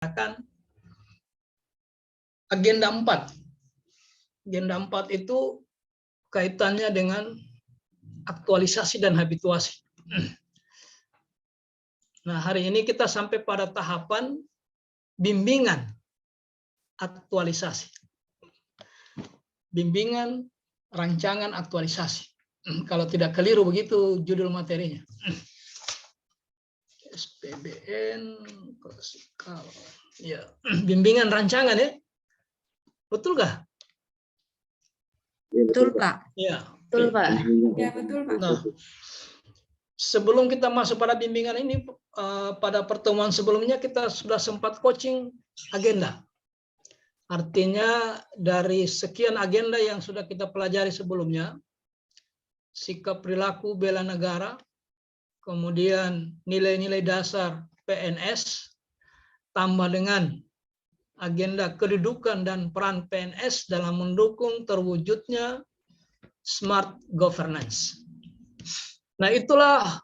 akan agenda 4. Agenda 4 itu kaitannya dengan aktualisasi dan habituasi. Nah, hari ini kita sampai pada tahapan bimbingan aktualisasi. Bimbingan rancangan aktualisasi. Kalau tidak keliru begitu judul materinya. SPBN klasikal. Ya, bimbingan rancangan ya. Betul nggak? Betul, Pak. Ya. Betul, Pak. Ya, betul, Pak. Nah, sebelum kita masuk pada bimbingan ini, pada pertemuan sebelumnya kita sudah sempat coaching agenda. Artinya dari sekian agenda yang sudah kita pelajari sebelumnya, sikap perilaku bela negara, kemudian nilai-nilai dasar PNS, tambah dengan agenda kedudukan dan peran PNS dalam mendukung terwujudnya smart governance. Nah, itulah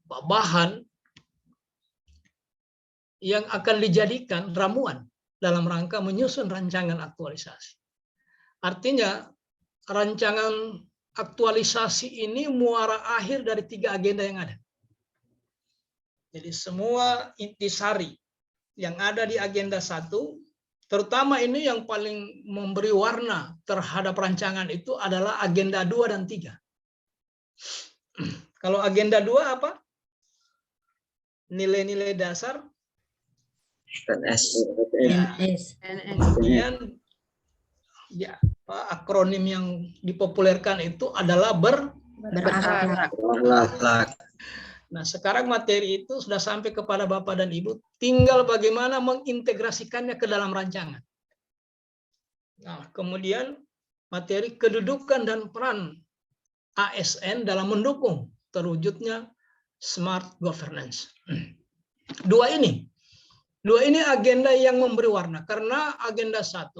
bahan yang akan dijadikan ramuan dalam rangka menyusun rancangan aktualisasi. Artinya, rancangan aktualisasi ini muara akhir dari 3 agenda yang ada. Jadi semua intisari yang ada di agenda 1, terutama ini yang paling memberi warna terhadap rancangan itu adalah agenda 2 dan 3. Kalau agenda 2 apa? Nilai-nilai dasar PNS. Kemudian ya, akronim yang dipopulerkan itu adalah Berakhlak. Nah, sekarang materi itu sudah sampai kepada Bapak dan Ibu, tinggal bagaimana mengintegrasikannya ke dalam rancangan. Nah, kemudian materi kedudukan dan peran ASN dalam mendukung terwujudnya smart governance. Dua ini agenda yang memberi warna, karena agenda 1,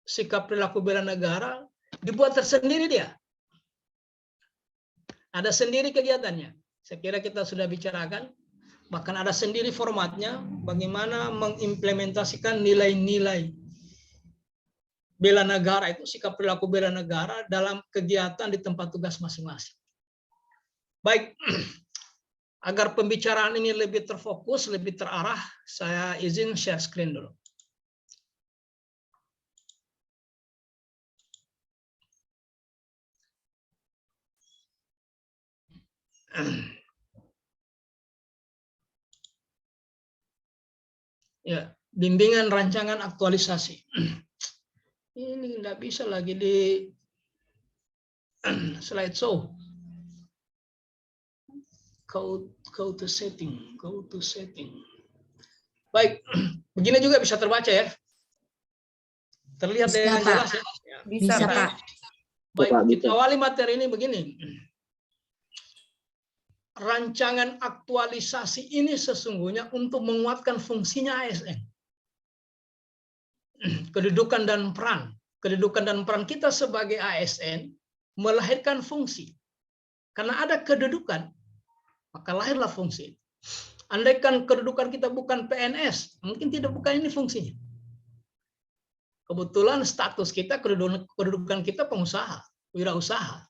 sikap perilaku bela negara, dibuat tersendiri dia. Ada sendiri kegiatannya. Saya kira kita sudah bicarakan, bahkan ada sendiri formatnya, bagaimana mengimplementasikan nilai-nilai bela negara itu, sikap perilaku bela negara dalam kegiatan di tempat tugas masing-masing. Baik, agar pembicaraan ini lebih terfokus, lebih terarah, saya izin share screen dulu. Ya, bimbingan rancangan aktualisasi. Ini nggak bisa lagi di slideshow. Go to setting. Baik, begini juga bisa terbaca ya. Terlihat Bisa, dengan Pak. jelas ya. Bisa, Pak. Baik, kita awali materi ini begini. Rancangan aktualisasi ini sesungguhnya untuk menguatkan fungsinya ASN. Kedudukan dan peran. Kedudukan dan peran kita sebagai ASN melahirkan fungsi. Karena ada kedudukan, maka lahirlah fungsi. Andaikan kedudukan kita bukan PNS, mungkin tidak bukan ini fungsinya. Kebetulan status kita, kedudukan kita pengusaha, wirausaha.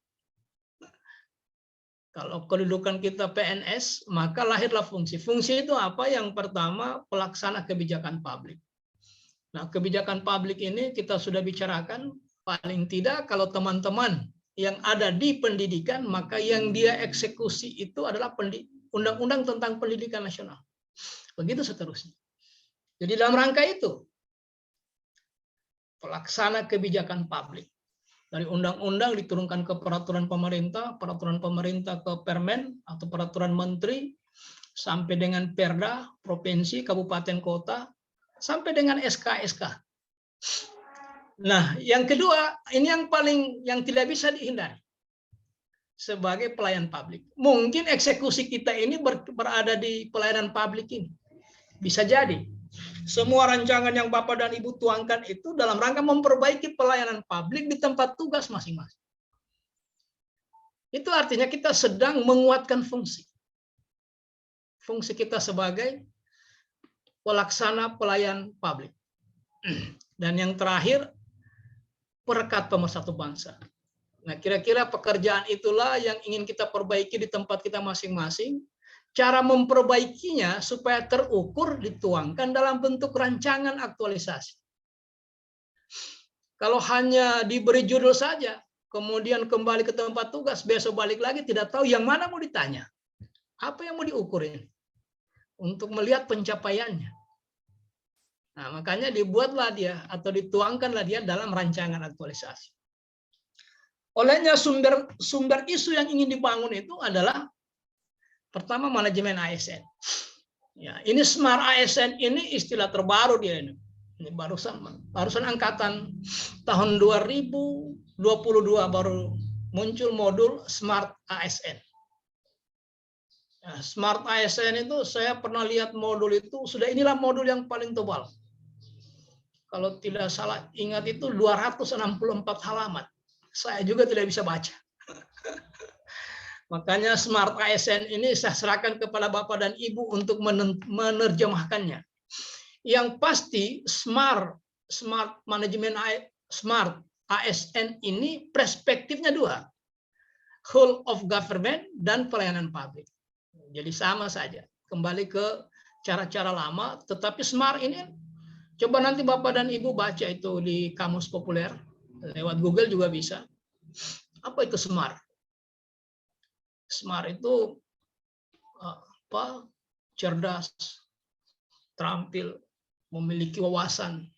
Kalau kedudukan kita PNS, maka lahirlah fungsi. Fungsi itu apa? Yang pertama, pelaksana kebijakan publik. Nah, kebijakan publik ini kita sudah bicarakan, paling tidak kalau teman-teman yang ada di pendidikan, maka yang dia eksekusi itu adalah undang-undang tentang pendidikan nasional. Begitu seterusnya. Jadi dalam rangka itu, pelaksana kebijakan publik. Dari undang-undang diturunkan ke peraturan pemerintah ke permen atau peraturan menteri, sampai dengan perda, provinsi, kabupaten, kota, sampai dengan SK-SK. Nah, yang kedua, ini yang tidak bisa dihindari. Sebagai pelayan publik. Mungkin eksekusi kita ini berada di pelayanan publik ini. Bisa jadi. Semua rancangan yang Bapak dan Ibu tuangkan itu dalam rangka memperbaiki pelayanan publik di tempat tugas masing-masing. Itu artinya kita sedang menguatkan fungsi. Fungsi kita sebagai pelaksana pelayan publik. Dan yang terakhir, perekat pemersatu bangsa. Nah, kira-kira pekerjaan itulah yang ingin kita perbaiki di tempat kita masing-masing. Cara memperbaikinya supaya terukur, dituangkan dalam bentuk rancangan aktualisasi. Kalau hanya diberi judul saja, kemudian kembali ke tempat tugas, besok balik lagi, tidak tahu yang mana mau ditanya. Apa yang mau diukurin? Untuk melihat pencapaiannya. Nah, makanya dibuatlah dia atau dituangkanlah dia dalam rancangan aktualisasi. Olehnya sumber isu yang ingin dibangun itu adalah pertama manajemen ASN. Ya, ini Smart ASN ini istilah terbaru dia ini. Ini barusan angkatan tahun 2022 baru muncul modul Smart ASN. Ya, Smart ASN itu saya pernah lihat modul itu, sudah inilah modul yang paling tebal. Kalau tidak salah ingat itu 264 halaman. Saya juga tidak bisa baca. Makanya Smart ASN ini saya serahkan kepada Bapak dan Ibu untuk menerjemahkannya. Yang pasti Smart ASN ini perspektifnya dua. Whole of government dan pelayanan publik. Jadi sama saja. Kembali ke cara-cara lama, tetapi Smart ini coba nanti Bapak dan Ibu baca itu di kamus populer, lewat Google juga bisa. Apa itu Smart? Smart itu apa? Cerdas, terampil, memiliki wawasan,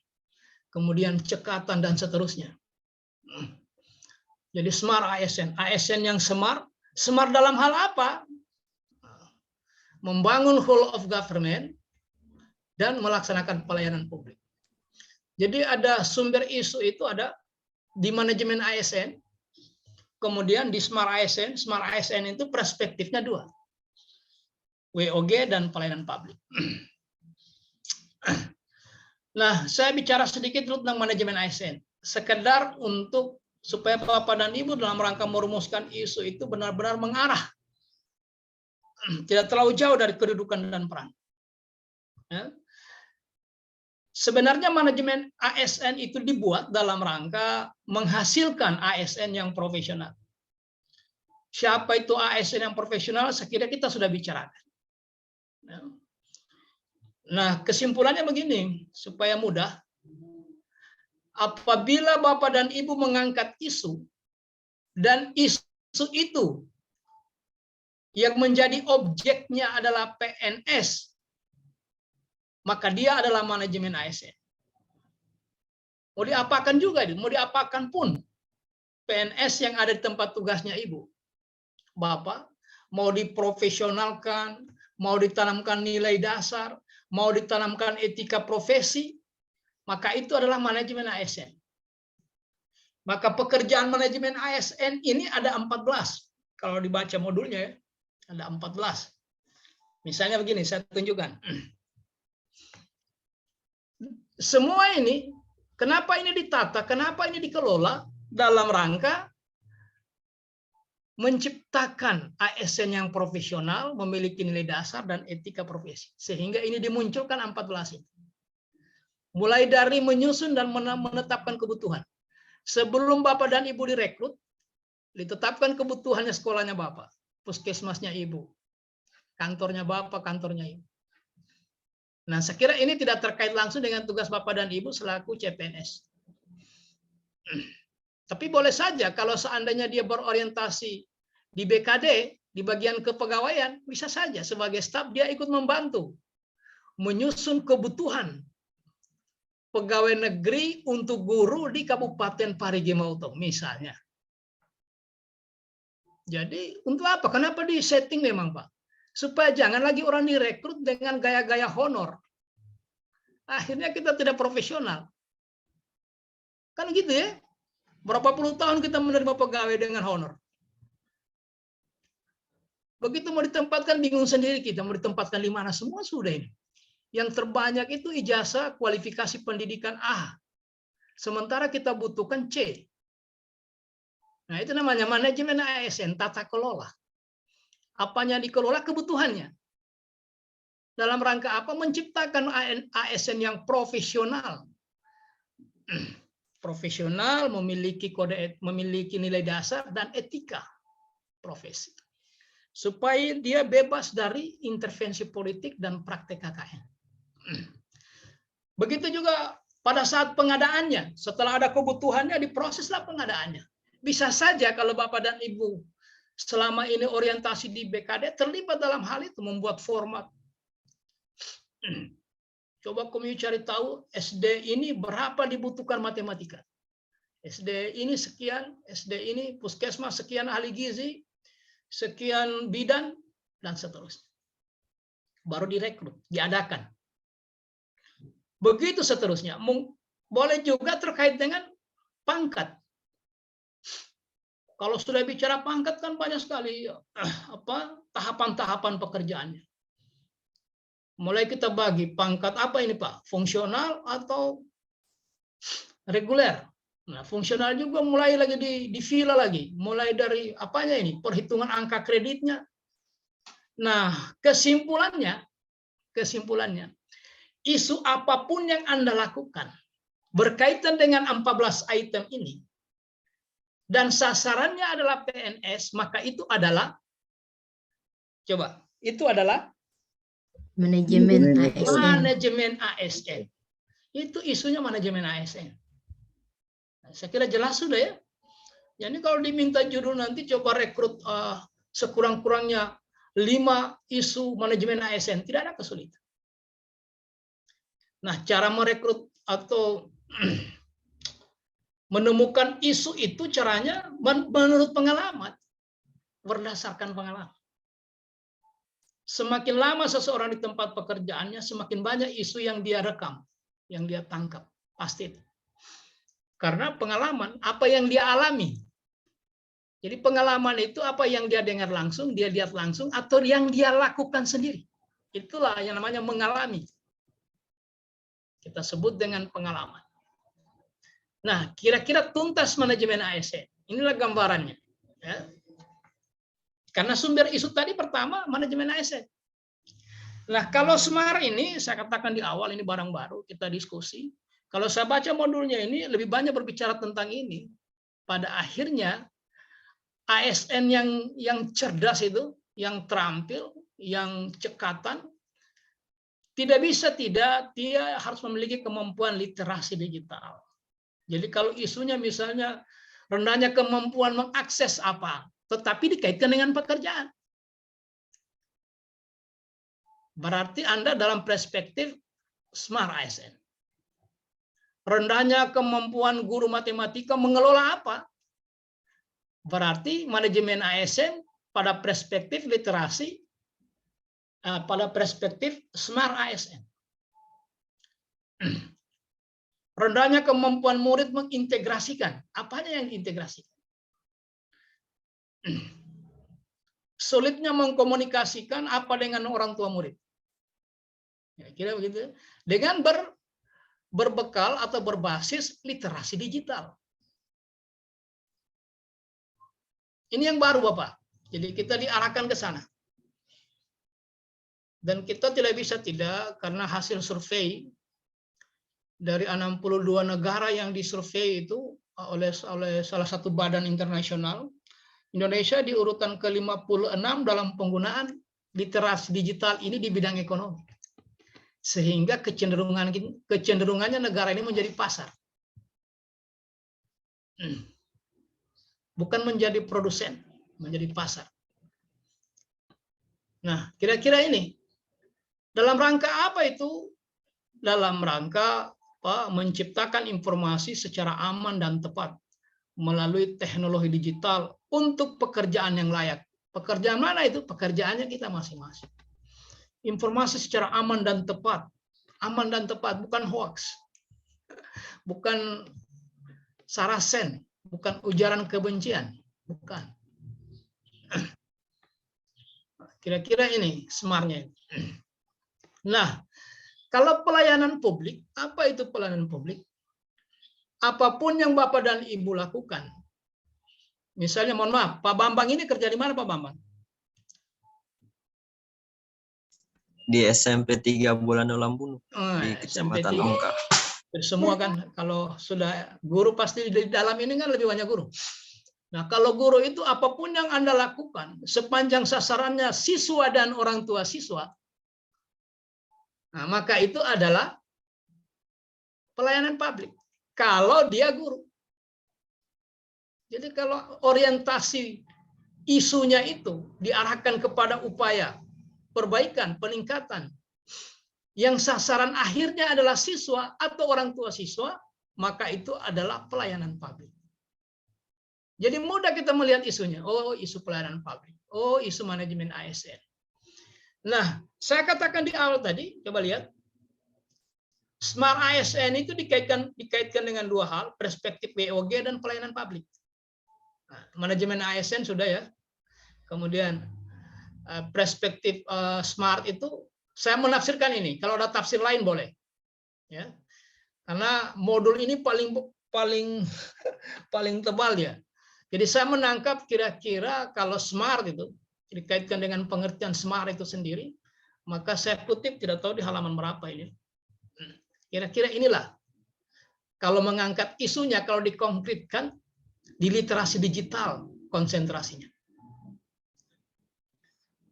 kemudian cekatan dan seterusnya. Jadi Smart ASN, ASN yang smart dalam hal apa? Membangun whole of government dan melaksanakan pelayanan publik. Jadi ada sumber isu itu ada di manajemen ASN, kemudian di Smart ASN itu perspektifnya dua, WOG dan pelayanan publik. Nah, saya bicara sedikit dulu tentang manajemen ASN, sekedar untuk supaya Bapak dan Ibu dalam rangka merumuskan isu itu benar-benar mengarah, tidak terlalu jauh dari kedudukan dan peran. Ya. Sebenarnya manajemen ASN itu dibuat dalam rangka menghasilkan ASN yang profesional. Siapa itu ASN yang profesional? Sekiranya kita sudah bicarakan. Nah, kesimpulannya begini, supaya mudah. Apabila Bapak dan Ibu mengangkat isu, dan isu itu yang menjadi objeknya adalah PNS, maka dia adalah manajemen ASN. Mau diapakan juga, mau diapakan pun PNS yang ada di tempat tugasnya Ibu, Bapak, mau diprofesionalkan, mau ditanamkan nilai dasar, mau ditanamkan etika profesi, maka itu adalah manajemen ASN. Maka pekerjaan manajemen ASN ini ada 14. Kalau dibaca modulnya, ada 14. Misalnya begini, saya tunjukkan. Semua ini, kenapa ini ditata, kenapa ini dikelola dalam rangka menciptakan ASN yang profesional, memiliki nilai dasar dan etika profesi. Sehingga ini dimunculkan 14 itu. Mulai dari menyusun dan menetapkan kebutuhan. Sebelum Bapak dan Ibu direkrut, ditetapkan kebutuhannya sekolahnya Bapak, puskesmasnya Ibu, kantornya Bapak, kantornya Ibu. Nah, saya kira ini tidak terkait langsung dengan tugas Bapak dan Ibu selaku CPNS. Tapi boleh saja kalau seandainya dia berorientasi di BKD, di bagian kepegawaian, bisa saja sebagai staf dia ikut membantu menyusun kebutuhan pegawai negeri untuk guru di Kabupaten Parigi Motong, misalnya. Jadi untuk apa? Kenapa di setting memang, Pak? Supaya jangan lagi orang direkrut dengan gaya-gaya honor. Akhirnya kita tidak profesional. Kan gitu ya. Berapa puluh tahun kita menerima pegawai dengan honor. Begitu mau ditempatkan bingung sendiri kita mau ditempatkan di mana, semua sudah ini. Yang terbanyak itu ijazah kualifikasi pendidikan A. Sementara kita butuhkan C. Nah, itu namanya manajemen ASN, tata kelola. Apanya dikelola, kebutuhannya. Dalam rangka apa? Menciptakan ASN yang profesional. Profesional, memiliki kode, memiliki nilai dasar dan etika profesi. Supaya dia bebas dari intervensi politik dan praktek KKN. Begitu juga pada saat pengadaannya, setelah ada kebutuhannya, diproseslah pengadaannya. Bisa saja kalau Bapak dan Ibu selama ini orientasi di BKD terlibat dalam hal itu, membuat format. Coba kamu cari tahu SD ini berapa dibutuhkan matematika. SD ini sekian, SD ini puskesmas sekian ahli gizi, sekian bidan, dan seterusnya. Baru direkrut, diadakan. Begitu seterusnya. Boleh juga terkait dengan pangkat. Kalau sudah bicara pangkat kan banyak sekali tahapan-tahapan pekerjaannya. Mulai kita bagi pangkat apa ini Pak? Fungsional atau reguler? Nah, fungsional juga mulai lagi di vila lagi. Mulai dari apanya ini? Perhitungan angka kreditnya. Nah, kesimpulannya, isu apapun yang Anda lakukan berkaitan dengan 14 item ini, dan sasarannya adalah PNS, maka itu adalah, coba, itu adalah Manajemen ASN. manajemen ASN. Itu isunya manajemen ASN. Nah, saya kira jelas sudah ya. Jadi kalau diminta judul nanti coba rekrut sekurang-kurangnya 5 isu manajemen ASN, tidak ada kesulitan. Nah, cara merekrut atau menemukan isu itu caranya menurut pengalaman, berdasarkan pengalaman. Semakin lama seseorang di tempat pekerjaannya, semakin banyak isu yang dia rekam, yang dia tangkap. Pasti itu. Karena pengalaman, apa yang dia alami. Jadi pengalaman itu apa yang dia dengar langsung, dia lihat langsung, atau yang dia lakukan sendiri. Itulah yang namanya mengalami. Kita sebut dengan pengalaman. Nah, kira-kira tuntas manajemen ASN. Inilah gambarannya. Ya. Karena sumber isu tadi pertama, manajemen ASN. Nah, kalau SMART ini, saya katakan di awal, ini barang baru, kita diskusi. Kalau saya baca modulnya ini, lebih banyak berbicara tentang ini. Pada akhirnya, ASN yang cerdas itu, yang terampil, yang cekatan, tidak bisa tidak, dia harus memiliki kemampuan literasi digital. Jadi kalau isunya misalnya rendahnya kemampuan mengakses apa, tetapi dikaitkan dengan pekerjaan. Berarti Anda dalam perspektif SMART ASN. Rendahnya kemampuan guru matematika mengelola apa? Berarti manajemen ASN pada perspektif literasi, pada perspektif SMART ASN. Rendahnya kemampuan murid mengintegrasikan. Apanya yang diintegrasikan? Sulitnya mengkomunikasikan apa dengan orang tua murid. Ya, kira begitu. Dengan berbekal atau berbasis literasi digital. Ini yang baru Bapak. Jadi kita diarahkan ke sana. Dan kita tidak bisa tidak, karena hasil survei dari 62 negara yang disurvei itu oleh salah satu badan internasional, Indonesia di urutan ke-56 dalam penggunaan literasi digital ini di bidang ekonomi. Sehingga kecenderungannya negara ini menjadi pasar. Bukan menjadi produsen, menjadi pasar. Nah, kira-kira ini dalam rangka apa itu? Dalam rangka menciptakan informasi secara aman dan tepat melalui teknologi digital untuk pekerjaan yang layak. Pekerjaan mana itu? Pekerjaannya kita masing-masing. Informasi secara aman dan tepat, bukan hoax, bukan sarasen, bukan ujaran kebencian, bukan. Kira-kira ini SMART-nya. Nah, kalau pelayanan publik, apa itu pelayanan publik? Apapun yang Bapak dan Ibu lakukan. Misalnya, mohon maaf, Pak Bambang ini kerja di mana Pak Bambang? di SMP 3 Bulan Lambunu di SMP Kecamatan 3. Ongka. Semua kan kalau sudah guru pasti di dalam ini kan lebih banyak guru. Nah, kalau guru itu apapun yang Anda lakukan sepanjang sasarannya siswa dan orang tua siswa, nah, maka itu adalah pelayanan publik. Kalau dia guru. Jadi kalau orientasi isunya itu diarahkan kepada upaya perbaikan, peningkatan, yang sasaran akhirnya adalah siswa atau orang tua siswa, maka itu adalah pelayanan publik. Jadi mudah kita melihat isunya. Oh, isu pelayanan publik. Oh, isu manajemen ASN. Nah, saya katakan di awal tadi, coba lihat. Smart ASN itu dikaitkan dengan dua hal, perspektif WOG dan pelayanan publik. Nah, manajemen ASN sudah ya. Kemudian perspektif smart itu saya menafsirkan ini. Kalau ada tafsir lain boleh. Ya. Karena modul ini paling tebal ya. Jadi saya menangkap kira-kira kalau smart itu dikaitkan dengan pengertian smart itu sendiri, maka saya kutip tidak tahu di halaman berapa ini. Kira-kira inilah kalau mengangkat isunya, kalau dikonkretkan di literasi digital konsentrasinya.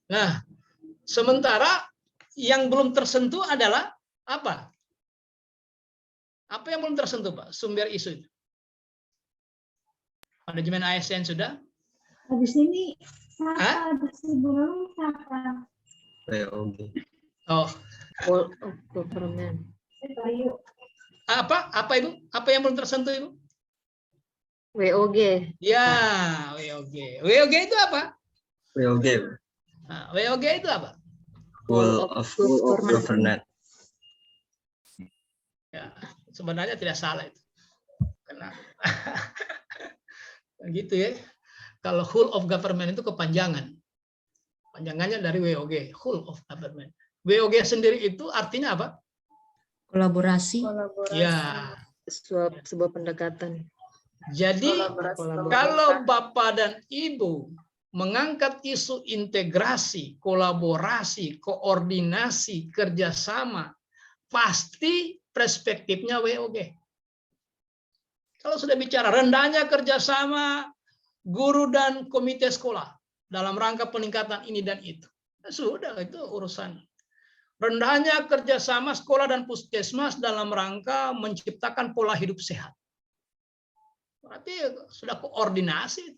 Nah, sementara yang belum tersentuh adalah apa? Apa yang belum tersentuh, Pak? Sumber isu itu. Manajemen ASN sudah? Habis ini siapa? Sebelum siapa? WOG. Oh, Whole of government. apa Ibu? Apa yang belum tersentuh Ibu? WOG. Ya, WOG. WOG itu apa? WOG. Nah, WOG itu apa? Whole of government. Ya, sebenarnya tidak salah itu. Karena gitu ya. Kalau whole of government itu kepanjangan. Panjangannya dari WOG, whole of government. WOG sendiri itu artinya apa? Kolaborasi. Ya. Sebuah pendekatan. Jadi kalau Bapak dan Ibu mengangkat isu integrasi, kolaborasi, koordinasi, kerjasama, pasti perspektifnya WOG. Kalau sudah bicara rendahnya kerjasama guru dan komite sekolah dalam rangka peningkatan ini dan itu, sudah itu urusan. Rendahnya kerjasama sekolah dan puskesmas dalam rangka menciptakan pola hidup sehat. Berarti sudah koordinasi,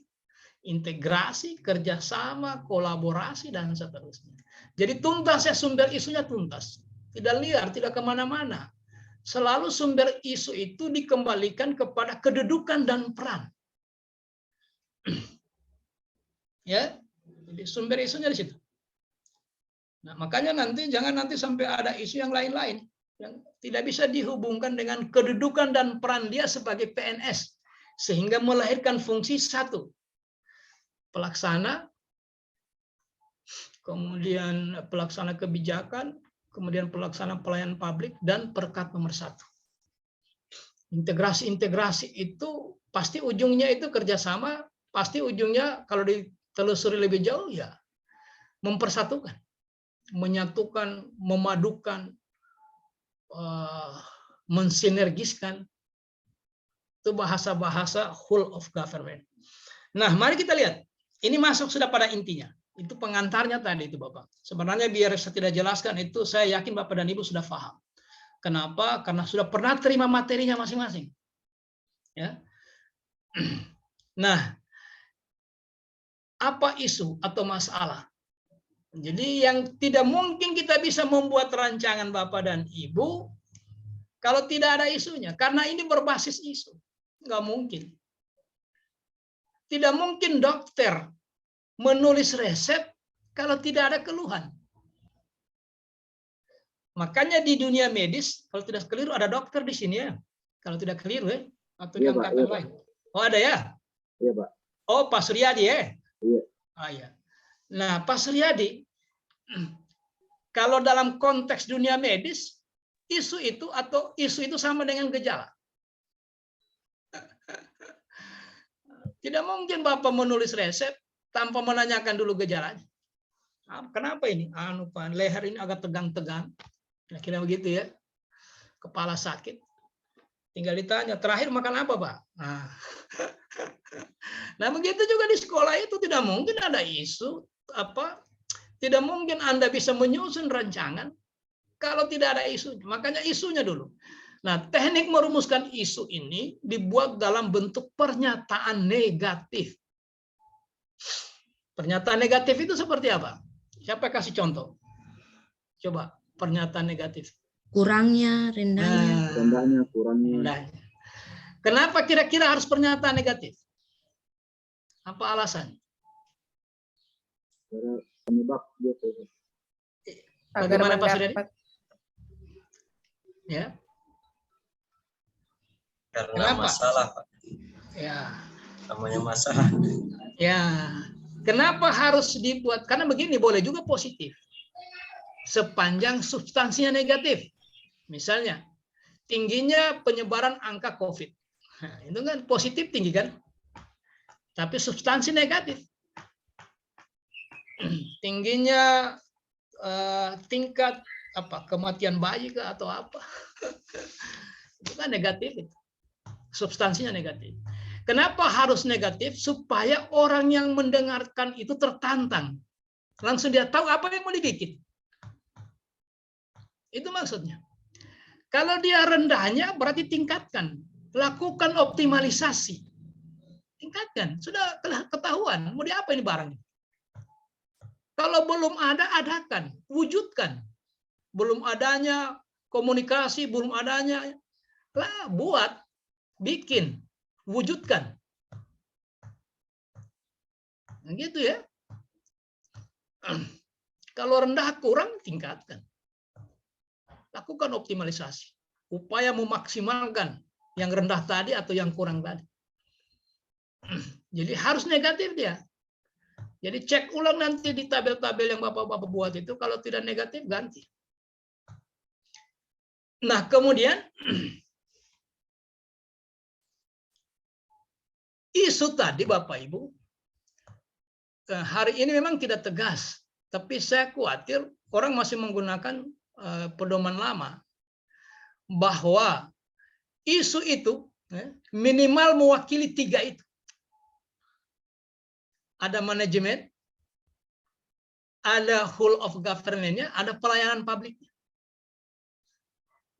integrasi, kerjasama, kolaborasi, dan seterusnya. Jadi tuntas ya sumber isunya tuntas. Tidak liar, tidak kemana-mana. Selalu sumber isu itu dikembalikan kepada kedudukan dan peran. Ya, jadi sumber isunya di situ. Nah, makanya jangan nanti sampai ada isu yang lain-lain yang tidak bisa dihubungkan dengan kedudukan dan peran dia sebagai PNS sehingga melahirkan fungsi satu, pelaksana, kemudian pelaksana kebijakan, kemudian pelaksana pelayanan publik, dan perkat nomor 1. Integrasi itu pasti ujungnya itu kerjasama, pasti ujungnya kalau ditelusuri lebih jauh ya mempersatukan, menyatukan, memadukan, mensinergiskan. Itu bahasa-bahasa whole of government. Nah, mari kita lihat. Ini masuk sudah pada intinya. Itu pengantarnya tadi itu Bapak. Sebenarnya biar saya tidak jelaskan itu, saya yakin Bapak dan Ibu sudah paham. Kenapa? Karena sudah pernah terima materinya masing-masing. Ya. Nah, apa isu atau masalah? Jadi yang tidak mungkin kita bisa membuat rancangan Bapak dan Ibu kalau tidak ada isunya. Karena ini berbasis isu. Nggak mungkin. Tidak mungkin dokter menulis resep kalau tidak ada keluhan. Makanya di dunia medis, kalau tidak keliru ada dokter di sini ya. Kalau tidak keliru ya, atau di angkatan lain. Oh ada ya? Iya Pak. Oh Pak Suryadi ya? Iya. Oh iya. Nah Pak Suryadi, kalau dalam konteks dunia medis, isu itu sama dengan gejala. Tidak mungkin Bapak menulis resep tanpa menanyakan dulu gejalanya. Kenapa ini? Pak, leher ini agak tegang-tegang. Kira-kira begitu ya. Kepala sakit. Tinggal ditanya, terakhir makan apa, Pak? Nah, begitu juga di sekolah itu tidak mungkin ada isu apa? Tidak mungkin Anda bisa menyusun rancangan kalau tidak ada isunya. Makanya isunya dulu. Nah, teknik merumuskan isu ini dibuat dalam bentuk pernyataan negatif. Pernyataan negatif itu seperti apa? Siapa kasih contoh? Coba pernyataan negatif. Kurangnya, rendahnya. Rendahnya, kurangnya. Kenapa kira-kira harus pernyataan negatif? Apa alasan? Penyebab gitu. Bagaimana Pak Suryadi? Ya. Karena Kenapa? masalah, Pak. Ya. Namanya masalah. Ya. Kenapa harus dibuat? Karena begini, boleh juga positif. Sepanjang substansinya negatif. Misalnya, tingginya penyebaran angka COVID. Nah, itu kan positif tinggi kan? Tapi substansi negatif. Tingginya tingkat kematian bayi ke atau apa. Itu kan negatif. Substansinya negatif. Kenapa harus negatif? Supaya orang yang mendengarkan itu tertantang. Langsung dia tahu apa yang mau dibikin. Itu maksudnya. Kalau dia rendahnya berarti tingkatkan. Lakukan optimalisasi. Tingkatkan. Sudah ketahuan. Mau diapa ini barang? Kalau belum ada, adakan. Wujudkan. Belum adanya komunikasi, belum adanya. Lah, buat. Bikin. Wujudkan. Nah, gitu ya. Kalau rendah kurang, tingkatkan. Lakukan optimalisasi. Upaya memaksimalkan yang rendah tadi atau yang kurang tadi. Jadi harus negatif dia. Jadi cek ulang nanti di tabel-tabel yang Bapak-Bapak buat itu. Kalau tidak negatif, ganti. Nah, kemudian isu tadi Bapak Ibu, hari ini memang tidak tegas. Tapi saya khawatir orang masih menggunakan pedoman lama. Bahwa isu itu minimal mewakili 3 itu. Ada manajemen, ada whole of government-nya, ada pelayanan publiknya.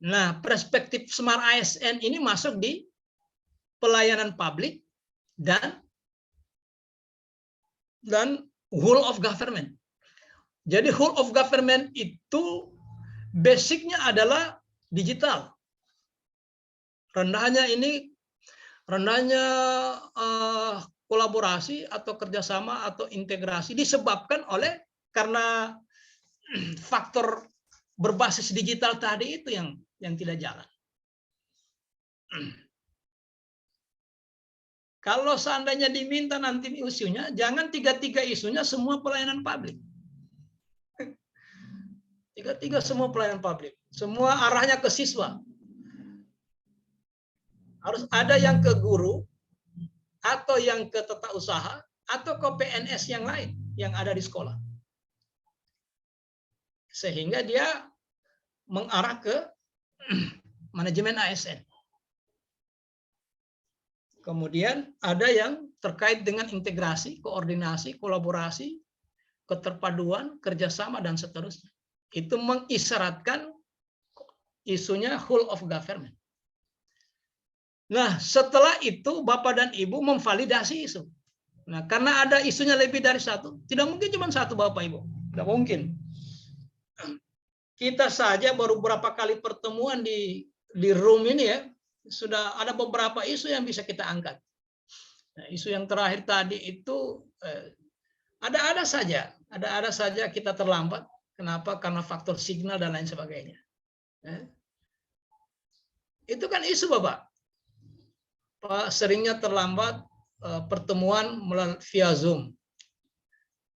Nah, perspektif Smart ASN ini masuk di pelayanan publik dan whole of government. Jadi whole of government itu basicnya adalah digital. Rendahnya kolaborasi atau kerjasama atau integrasi disebabkan karena faktor berbasis digital tadi itu yang tidak jalan. Kalau seandainya diminta nanti isunya, jangan 3 isunya semua pelayanan publik. 3 semua pelayanan publik. Semua arahnya ke siswa. Harus ada yang ke guru, atau yang ke tata usaha, atau ke PNS yang lain yang ada di sekolah. Sehingga dia mengarah ke manajemen ASN. Kemudian ada yang terkait dengan integrasi, koordinasi, kolaborasi, keterpaduan, kerjasama, dan seterusnya. Itu mengisyaratkan isunya whole of government. Nah, setelah itu Bapak dan Ibu memvalidasi isu. Nah, karena ada isunya lebih dari 1, tidak mungkin cuma 1 Bapak Ibu. Tidak mungkin. Kita saja baru beberapa kali pertemuan di room ini ya, sudah ada beberapa isu yang bisa kita angkat. Nah, isu yang terakhir tadi itu ada saja kita terlambat. Kenapa? Karena faktor signal dan lain sebagainya. Itu kan isu Bapak. Seringnya terlambat pertemuan via Zoom.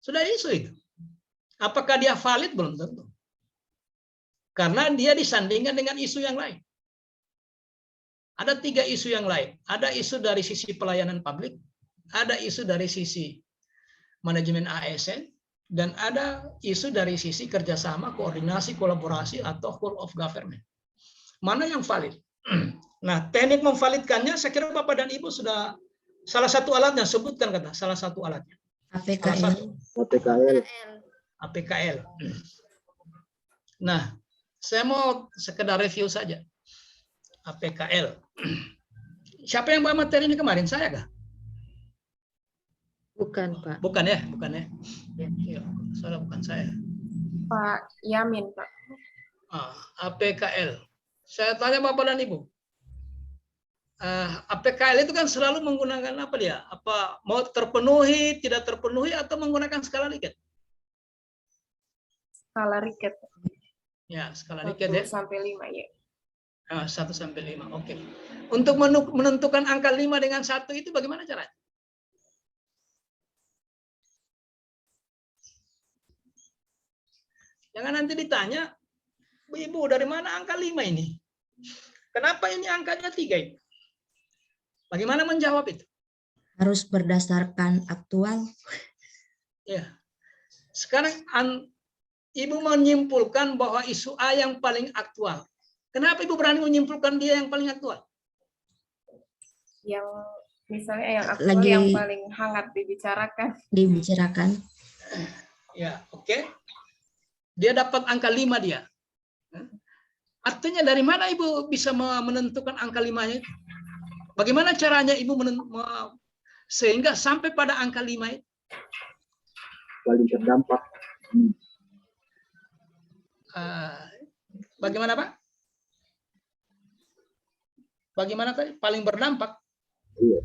Sudah isu itu. Apakah dia valid? Belum tentu. Karena dia disandingkan dengan isu yang lain. Ada 3 isu yang lain. Ada isu dari sisi pelayanan publik, ada isu dari sisi manajemen ASN, dan ada isu dari sisi kerjasama, koordinasi, kolaborasi, atau whole of government. Mana yang valid? Nah, teknik memvalidkannya, saya kira Bapak dan Ibu sudah salah satu alatnya, sebutkan kata, salah satu alatnya. APKL. APKL. Nah, saya mau sekedar review saja. APKL. Siapa yang bawa materi ini kemarin? Saya kah? Bukan, Pak. Bukan ya, bukan ya. Ya, salah, bukan saya. Pak Yamin, Pak. APKL. Saya tanya Bapak dan Ibu. APKL itu kan selalu menggunakan apa dia? Apa mau terpenuhi, tidak terpenuhi, atau menggunakan skala Likert? Skala Likert. Ya, skala Likert ya. 1 sampai 5 ya. 1 sampai 5. Oke. Untuk menentukan angka 5 dengan 1 itu bagaimana caranya? Jangan nanti ditanya, Ibu, dari mana angka 5 ini? Kenapa ini angkanya 3 itu? Bagaimana menjawab itu? Harus berdasarkan aktual. Ya. Sekarang Ibu menyimpulkan bahwa isu A yang paling aktual. Kenapa Ibu berani menyimpulkan dia yang paling aktual? Yang misalnya yang aktual, Lagi yang paling hangat dibicarakan. Ya, oke. Dia dapat angka 5 dia. Artinya dari mana Ibu bisa menentukan angka 5-nya? Bagaimana caranya Ibu sehingga sampai pada angka 5 itu? Paling terdampak. Bagaimana Pak? Bagaimana tadi? Paling berdampak? Iya.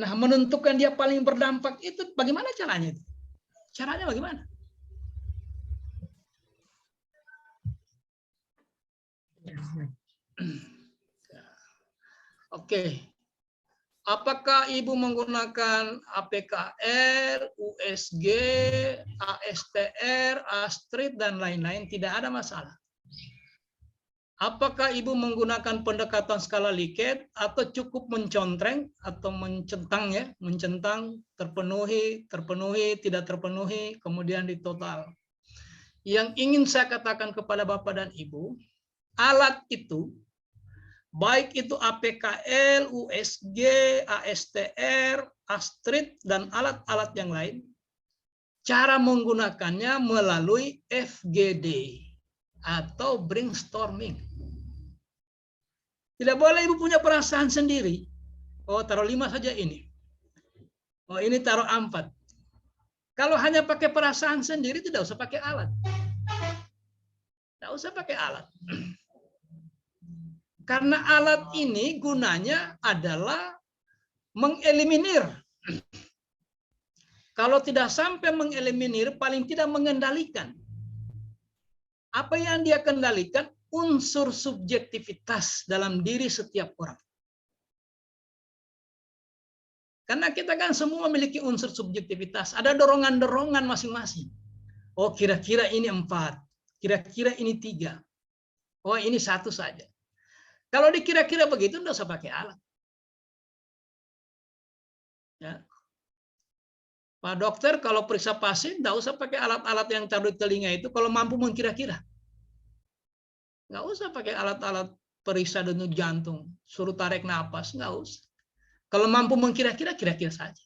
Nah, menentukan dia paling berdampak itu bagaimana caranya itu? Caranya bagaimana? Oke. Apakah Ibu menggunakan APKL, USG, ASTR, ASTRIT, dan lain-lain? Tidak ada masalah. Apakah Ibu menggunakan pendekatan skala Likert atau cukup mencontreng atau mencentang ya, mencentang, terpenuhi, terpenuhi, tidak terpenuhi, kemudian ditotal. Yang ingin saya katakan kepada Bapak dan Ibu, alat itu, baik itu APKL, USG, ASTR, ASTRIT, dan alat-alat yang lain, cara menggunakannya melalui FGD atau brainstorming. Tidak boleh Ibu punya perasaan sendiri. Oh, taruh 5 saja ini. Oh, ini taruh 4. Kalau hanya pakai perasaan sendiri, tidak usah pakai alat. Tidak usah pakai alat. Karena alat ini gunanya adalah mengeliminir. Kalau tidak sampai mengeliminir, paling tidak mengendalikan. Apa yang dia kendalikan? Unsur subjektivitas dalam diri setiap orang. Karena kita kan semua memiliki unsur subjektivitas. Ada dorongan-dorongan masing-masing. Oh, kira-kira ini 4. Kira-kira ini 3. Oh, ini 1 saja. Kalau dikira-kira begitu, tidak usah pakai alat. Ya. Pak dokter, kalau periksa pasien, tidak usah pakai alat-alat yang taruh di telinga itu, kalau mampu mengkira-kira. Nggak usah pakai alat-alat periksa denyut jantung, suruh tarik napas, nggak usah. Kalau mampu mengkira-kira, kira-kira saja.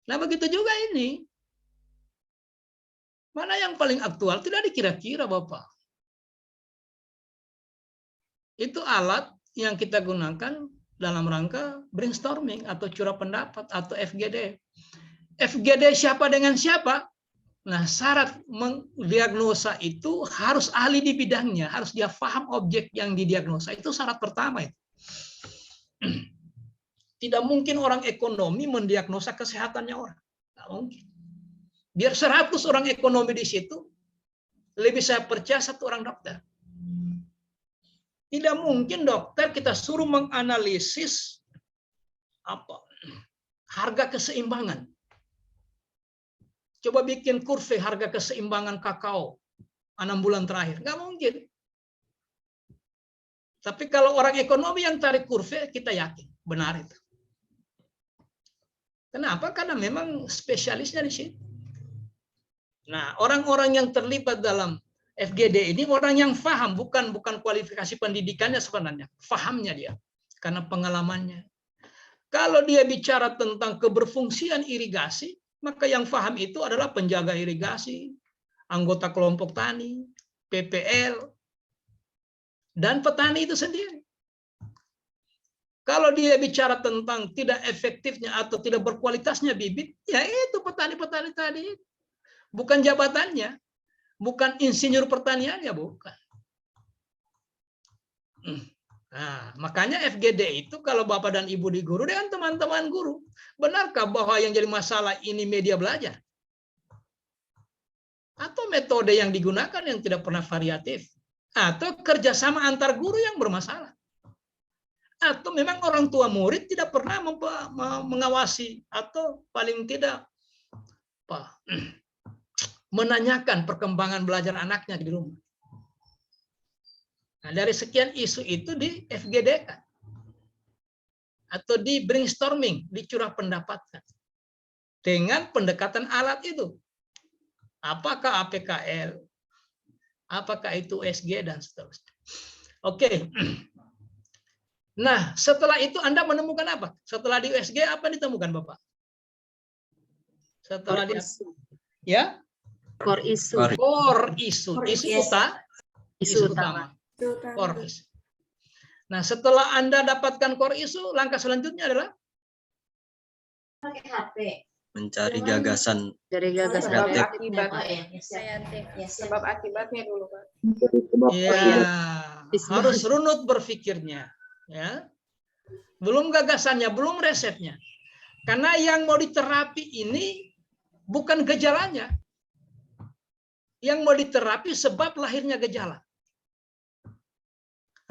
Nah, begitu juga ini. Mana yang paling aktual? Tidak dikira-kira, Bapak. Itu alat yang kita gunakan dalam rangka brainstorming atau curah pendapat atau FGD. FGD siapa dengan siapa? Nah, syarat mendiagnosa itu harus ahli di bidangnya, harus dia paham objek yang didiagnosa. Itu syarat pertama itu. Tidak mungkin orang ekonomi mendiagnosa kesehatannya orang. Tidak mungkin. Biar 100 orang ekonomi di situ, lebih saya percaya 1 orang dokter. Tidak mungkin dokter kita suruh menganalisis harga keseimbangan. Coba bikin kurve harga keseimbangan kakao 6 bulan terakhir. Nggak mungkin. Tapi kalau orang ekonomi yang tarik kurve, kita yakin. Benar itu. Kenapa? Karena memang spesialisnya di situ. Nah, orang-orang yang terlibat dalam FGD ini orang yang paham, bukan kualifikasi pendidikannya sebenarnya, fahamnya dia karena pengalamannya. Kalau dia bicara tentang keberfungsian irigasi, maka yang paham itu adalah penjaga irigasi, anggota kelompok tani, PPL, dan petani itu sendiri. Kalau dia bicara tentang tidak efektifnya atau tidak berkualitasnya bibit, ya itu petani-petani tadi. Bukan jabatannya, bukan insinyur pertaniannya, bukan. Nah, makanya FGD itu kalau Bapak dan Ibu di guru dengan teman-teman guru, benarkah bahwa yang jadi masalah ini media belajar? Atau metode yang digunakan yang tidak pernah variatif? Atau kerjasama antar guru yang bermasalah? Atau memang orang tua murid tidak pernah mengawasi atau paling tidak menanyakan perkembangan belajar anaknya di rumah. Nah, dari sekian isu itu di FGD kan, atau di brainstorming, dicurah pendapatkan dengan pendekatan alat itu. Apakah APKL, apakah itu USG dan seterusnya. Oke. Nah, setelah itu Anda menemukan apa? Setelah di USG apa ditemukan Bapak? Setelah di ya? Core isu. Isu utama. Core isu. Nah, setelah Anda dapatkan core isu, langkah selanjutnya adalah mencari gagasan. Dari gagasan Sebab kreatif. akibatnya. Sebab akibatnya dulu, Pak. ya, harus runut berpikirnya, ya. Belum gagasannya, belum resepnya. Karena yang mau diterapi ini bukan gejalanya. Yang mau diterapi sebab lahirnya gejala.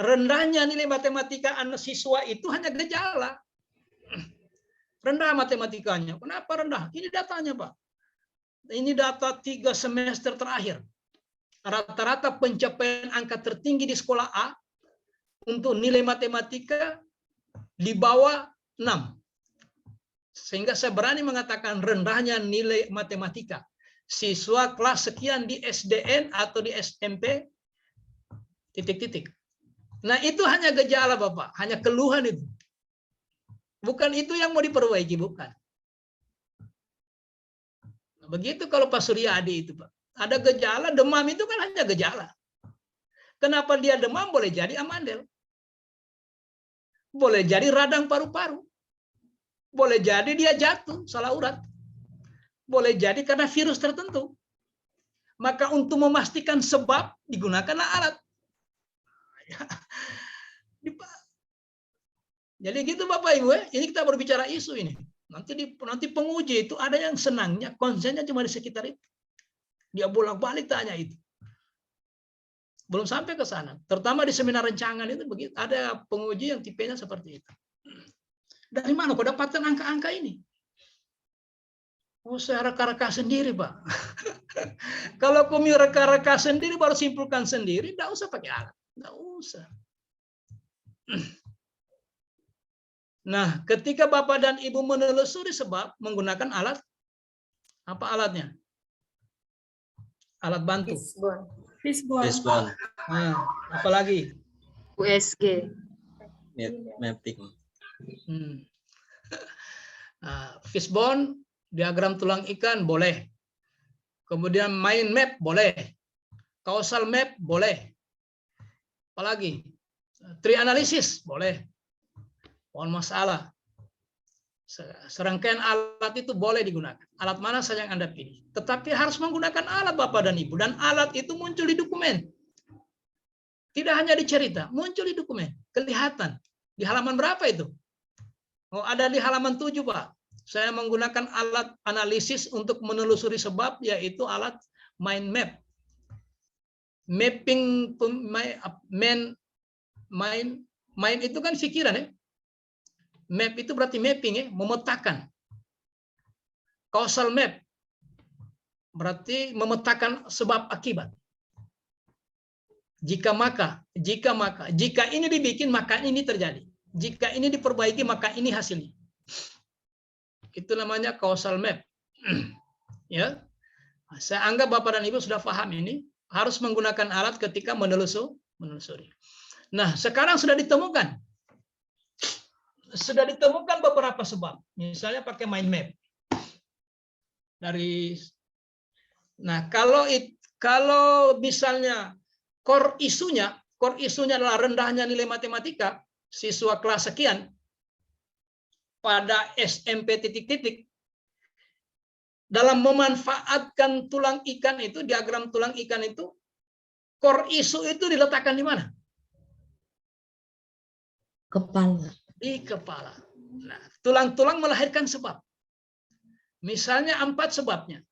Rendahnya nilai matematika anak siswa itu hanya gejala. Rendah matematikanya. Kenapa rendah? Ini datanya, Pak. Ini data 3 semester terakhir. Rata-rata pencapaian angka tertinggi di sekolah A untuk nilai matematika di bawah 6. Sehingga saya berani mengatakan rendahnya nilai matematika. Siswa kelas sekian di SDN atau di SMP, titik-titik. Nah, itu hanya gejala, Bapak. Hanya keluhan itu. Bukan itu yang mau diperbaiki, bukan. Begitu kalau Pak Suryadi itu, Pak. Ada gejala, demam itu kan hanya gejala. Kenapa dia demam? Boleh jadi amandel. Boleh jadi radang paru-paru. Boleh jadi dia jatuh, salah urat. Boleh jadi karena virus tertentu. Maka untuk memastikan sebab, digunakanlah alat. Jadi gitu Bapak Ibu, ini kita berbicara isu ini. Nanti penguji itu ada yang senangnya, konsennya cuma di sekitar itu. Dia bolak-balik tanya itu. Belum sampai ke sana. Terutama di seminar rencangan itu begitu. Ada penguji yang tipenya seperti itu. Dari mana kau dapatkan angka-angka ini? Oh, saya reka-reka sendiri, Pak. Kalau kami reka-reka sendiri, baru simpulkan sendiri, tidak usah pakai alat. Tidak usah. Nah, ketika Bapak dan Ibu menelusuri sebab menggunakan alat, apa alatnya? Alat bantu. Fishbone. Nah, apa lagi? USG. Mapping. Fishbone, diagram tulang ikan boleh. Kemudian mind map boleh. Causal map boleh. Apalagi? Tree analysis boleh. Mohon masalah. Serangkaian alat itu boleh digunakan. Alat mana saja yang Anda pilih. Tetapi harus menggunakan alat Bapak dan Ibu. Dan alat itu muncul di dokumen. Tidak hanya di cerita, muncul di dokumen. Kelihatan. Di halaman berapa itu? Oh, ada di halaman 7, Pak. Saya menggunakan alat analisis untuk menelusuri sebab, yaitu alat mind map. Mapping, mind itu kan pikiran ya. Map itu berarti mapping ya, memetakan. Causal map berarti memetakan sebab akibat. Jika ini dibikin maka ini terjadi. Jika ini diperbaiki maka ini hasilnya. Itu namanya causal map. Ya. Saya anggap Bapak dan Ibu sudah paham ini, harus menggunakan alat ketika menelusuri. Nah, sekarang sudah ditemukan. Sudah ditemukan beberapa sebab. Misalnya pakai mind map. Nah, kalau misalnya core isunya adalah rendahnya nilai matematika, siswa kelas sekian pada SMP titik-titik, dalam memanfaatkan tulang ikan itu, diagram tulang ikan itu, core isu itu diletakkan di mana? Kepala. Di kepala. Nah, tulang-tulang melahirkan sebab. Misalnya 4 sebabnya.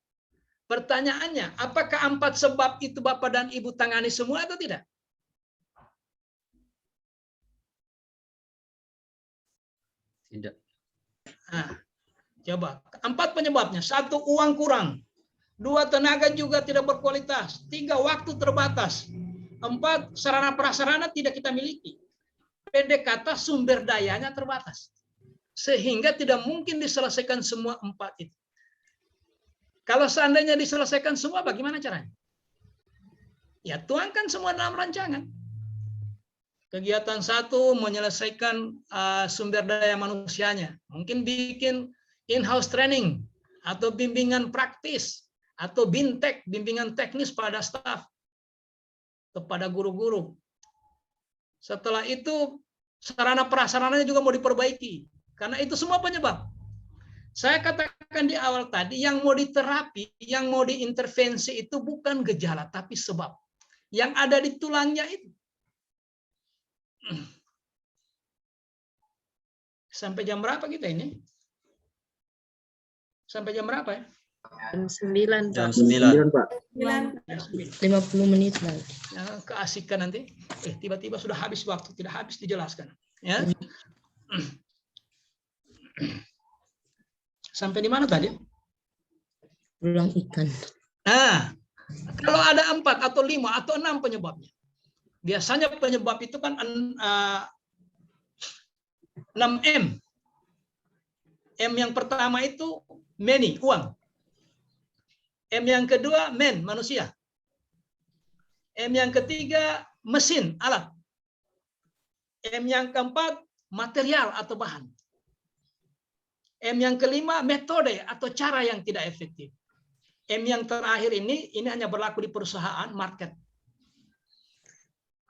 Pertanyaannya, apakah 4 sebab itu Bapak dan Ibu tangani semua atau tidak? Tidak. Nah, coba. 4 penyebabnya. 1, uang kurang. 2, tenaga juga tidak berkualitas. 3, waktu terbatas. 4, sarana prasarana tidak kita miliki. Pendek kata, sumber dayanya terbatas. Sehingga tidak mungkin diselesaikan semua 4 itu. Kalau seandainya diselesaikan semua, bagaimana caranya? Ya, tuangkan semua dalam rancangan. Kegiatan 1, menyelesaikan sumber daya manusianya. Mungkin bikin in-house training, atau bimbingan praktis, atau bintek, bimbingan teknis pada staf, kepada guru-guru. Setelah itu, sarana prasarananya juga mau diperbaiki. Karena itu semua penyebab. Saya katakan di awal tadi, yang mau diterapi, yang mau diintervensi itu bukan gejala, tapi sebab. Yang ada di tulangnya itu. Sampai jam berapa kita ini? Sampai jam berapa ya? Jam 9. Jam Pak. 9. Pak. 50 menit lagi. Yang keasikan nanti, tiba-tiba sudah habis waktu, tidak habis dijelaskan. Ya. Sampai di mana tadi? Tulang ikan. Nah, kalau ada 4 atau 5 atau 6 penyebabnya. Biasanya penyebab itu kan 6M. M yang pertama itu money, uang. M yang kedua man, manusia. M yang ketiga mesin, alat. M yang keempat material atau bahan. M yang kelima metode atau cara yang tidak efektif. M yang terakhir ini hanya berlaku di perusahaan, market.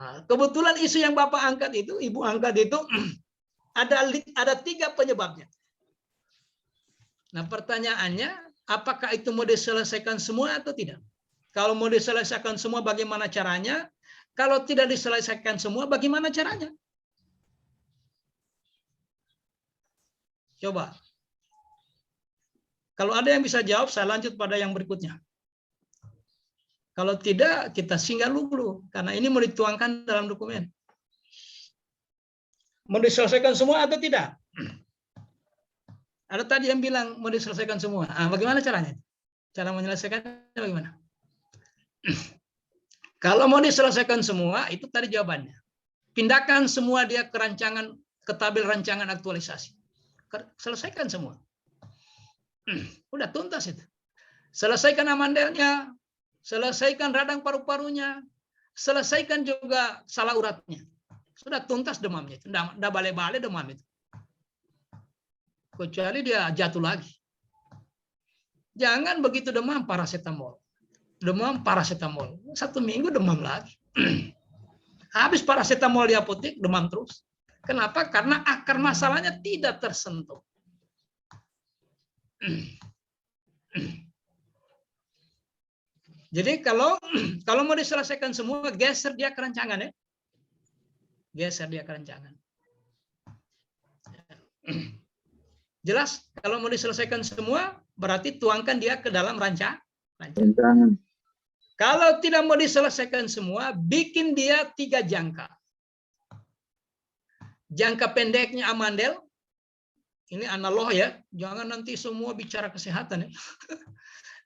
Nah, kebetulan isu yang Bapak angkat itu, Ibu angkat itu ada 3 penyebabnya. Nah, pertanyaannya, apakah itu mau diselesaikan semua atau tidak? Kalau mau diselesaikan semua, bagaimana caranya? Kalau tidak diselesaikan semua, bagaimana caranya? Coba. Kalau ada yang bisa jawab, saya lanjut pada yang berikutnya. Kalau tidak, kita singgah dulu. Karena ini mau dituangkan dalam dokumen. Mau diselesaikan semua atau tidak? Ada tadi yang bilang mau diselesaikan semua. Bagaimana caranya? Cara menyelesaikannya bagaimana? Kalau mau diselesaikan semua, itu tadi jawabannya. Pindahkan semua dia ke rancangan, ke tabel rancangan aktualisasi. Selesaikan semua. Udah tuntas itu. Selesaikan amandelnya, selesaikan radang paru-parunya, selesaikan juga salah uratnya. Sudah tuntas demamnya itu. Nggak balik-balik demam itu. Kecuali dia jatuh lagi. Jangan begitu demam paracetamol. Demam paracetamol. 1 minggu demam lagi. Habis paracetamol di apotek, demam terus. Kenapa? Karena akar masalahnya tidak tersentuh. Jadi kalau mau diselesaikan semua, geser dia ke rancangan ya. Geser dia ke rancangan. Jelas? Kalau mau diselesaikan semua, berarti tuangkan dia ke dalam rancangan. Kalau tidak mau diselesaikan semua, bikin dia 3 jangka. Jangka pendeknya amandel. Ini analog ya, jangan nanti semua bicara kesehatan ya.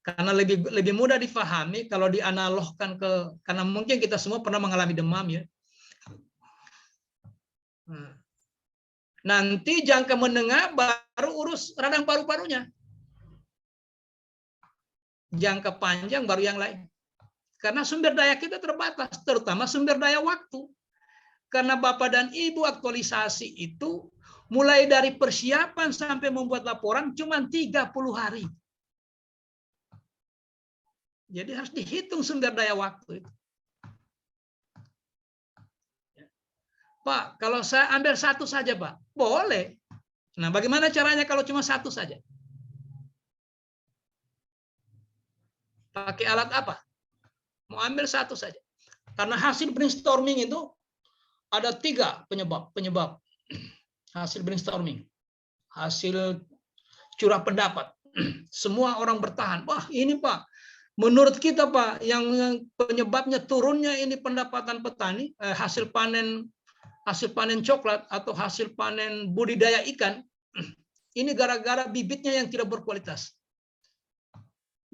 Karena lebih mudah difahami kalau dianalogkan karena mungkin kita semua pernah mengalami demam ya. Nanti jangka menengah baru urus radang paru-parunya. jangka panjang baru yang lain. Karena sumber daya kita terbatas, terutama sumber daya waktu. Karena Bapak dan Ibu aktualisasi itu mulai dari persiapan sampai membuat laporan cuma 30 hari. Jadi harus dihitung sumber daya waktu itu. Pak, kalau saya ambil satu saja, Pak, boleh. Nah, bagaimana caranya kalau cuma satu saja? Pakai alat apa? Mau ambil satu saja. Karena hasil brainstorming itu ada 3 penyebab hasil brainstorming. Hasil curah pendapat. Semua orang bertahan. Wah, ini Pak, menurut kita Pak, yang penyebabnya turunnya ini pendapatan petani, hasil panen coklat atau hasil panen budidaya ikan, ini gara-gara bibitnya yang tidak berkualitas.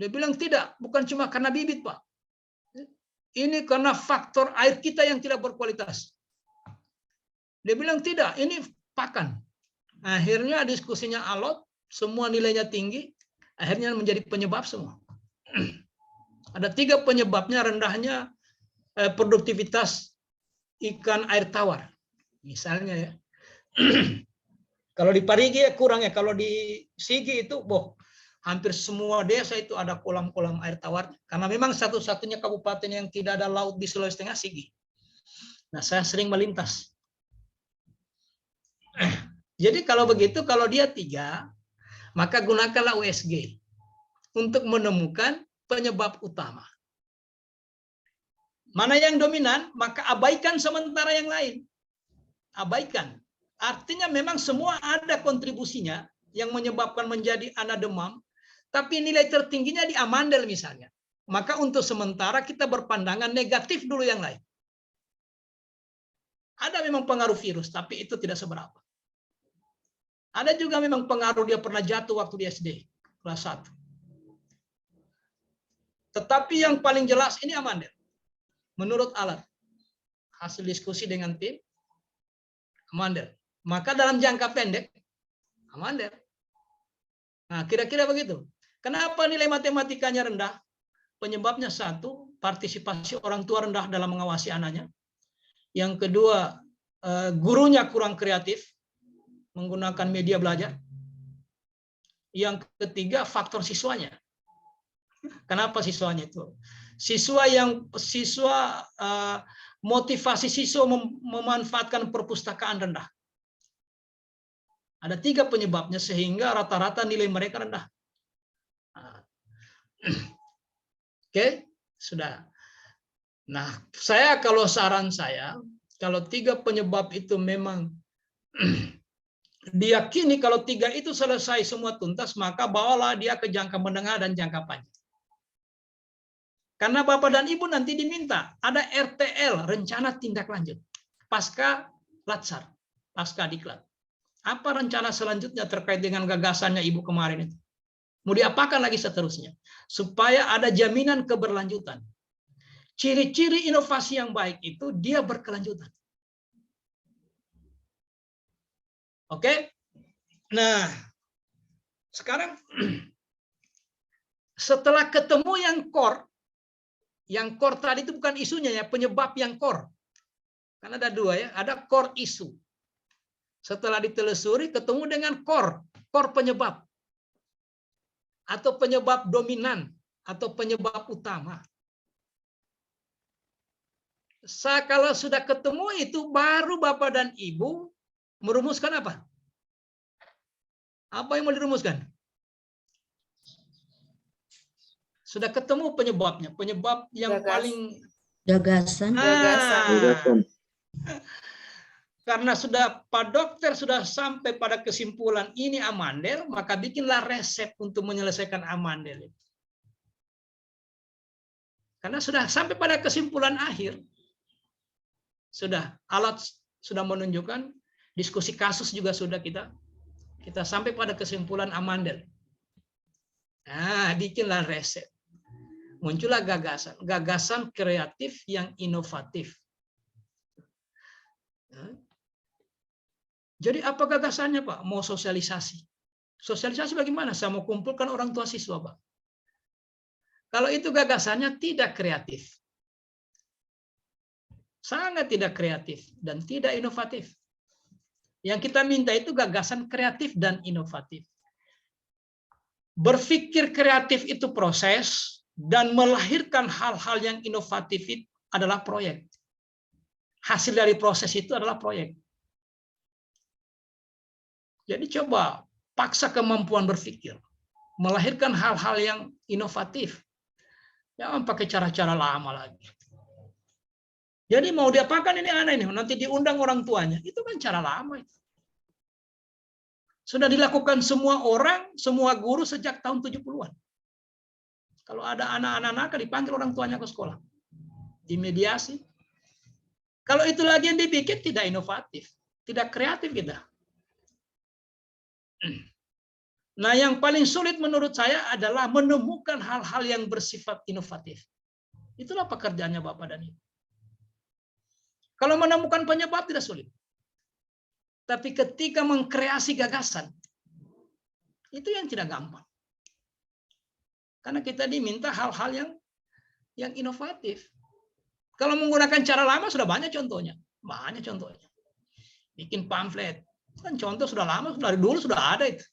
Dia bilang tidak, bukan cuma karena bibit Pak. Ini karena faktor air kita yang tidak berkualitas. Dia bilang tidak, ini pakan. Akhirnya diskusinya alot, semua nilainya tinggi, akhirnya menjadi penyebab semua. Ada 3 penyebabnya rendahnya produktivitas ikan air tawar. Misalnya ya. Kalau di Parigi ya kurang ya, kalau di Sigi itu hampir semua desa itu ada kolam-kolam air tawar. Karena memang satu-satunya kabupaten yang tidak ada laut di Sulawesi Tengah, Sigi. Nah, saya sering melintas. Jadi kalau begitu, kalau dia 3, maka gunakanlah USG untuk menemukan penyebab utama. Mana yang dominan, maka abaikan sementara yang lain. Abaikan. Artinya memang semua ada kontribusinya yang menyebabkan menjadi anak demam, tapi nilai tertingginya di amandel misalnya. Maka untuk sementara kita berpandangan negatif dulu yang lain. Ada memang pengaruh virus, tapi itu tidak seberapa. Ada juga memang pengaruh dia pernah jatuh waktu di SD, kelas 1. Tetapi yang paling jelas ini amandel. Menurut alat. Hasil diskusi dengan tim, amandel. Maka dalam jangka pendek, amandel. Nah, kira-kira begitu. Kenapa nilai matematikanya rendah? Penyebabnya 1, partisipasi orang tua rendah dalam mengawasi anaknya. Yang kedua, gurunya kurang kreatif menggunakan media belajar. Yang ketiga, faktor siswanya. Kenapa siswanya itu? Motivasi siswa memanfaatkan perpustakaan rendah. Ada 3 penyebabnya sehingga rata-rata nilai mereka rendah. Oke, sudah. Nah, saran saya, kalau 3 penyebab itu memang diyakini kalau 3 itu selesai semua tuntas, maka bawalah dia ke jangka menengah dan jangka panjang. Karena Bapak dan Ibu nanti diminta ada RTL, rencana tindak lanjut, pasca Latsar, pasca diklat. Apa rencana selanjutnya terkait dengan gagasannya Ibu kemarin itu? Mau diapakan lagi seterusnya? Supaya ada jaminan keberlanjutan. Ciri-ciri inovasi yang baik itu dia berkelanjutan. Oke? Nah, sekarang setelah ketemu yang core tadi itu bukan isunya ya, penyebab yang core. Karena ada 2 ya, ada core isu. Setelah ditelusuri ketemu dengan core penyebab. Atau penyebab dominan atau penyebab utama. Kalau sudah ketemu itu baru Bapak dan Ibu merumuskan apa? Apa yang mau dirumuskan? Sudah ketemu penyebabnya, penyebab yang paling Gagasan. Karena Pak Dokter sudah sampai pada kesimpulan ini amandel, maka bikinlah resep untuk menyelesaikan amandel. Karena sudah sampai pada kesimpulan akhir, sudah alat sudah menunjukkan, diskusi kasus juga sudah kita sampai pada kesimpulan amandel. Nah, bikinlah resep. Muncullah gagasan kreatif yang inovatif. Jadi apa gagasannya Pak? Mau sosialisasi. Sosialisasi bagaimana? Saya mau kumpulkan orang tua siswa Pak. Kalau itu gagasannya tidak kreatif. Sangat tidak kreatif dan tidak inovatif. Yang kita minta itu gagasan kreatif dan inovatif. Berpikir kreatif itu proses, dan melahirkan hal-hal yang inovatif itu adalah proyek. Hasil dari proses itu adalah proyek. Jadi coba paksa kemampuan berpikir, melahirkan hal-hal yang inovatif. Jangan pakai cara-cara lama lagi. Jadi mau diapakan ini anak ini, nanti diundang orang tuanya. Itu kan cara lama itu. Sudah dilakukan semua orang, semua guru sejak tahun 70-an. Kalau ada anak-anak nakal dipanggil orang tuanya ke sekolah. Dimediasi. Kalau itu lagi yang dibikin tidak inovatif, tidak kreatif kita. Nah, yang paling sulit menurut saya adalah menemukan hal-hal yang bersifat inovatif. Itulah pekerjaannya Bapak dan Ibu. Kalau menemukan penyebab tidak sulit. Tapi ketika mengkreasi gagasan, itu yang tidak gampang. Karena kita diminta hal-hal yang inovatif. Kalau menggunakan cara lama sudah banyak contohnya. Banyak contohnya. Bikin pamflet. Kan contoh sudah lama, dari dulu sudah ada itu.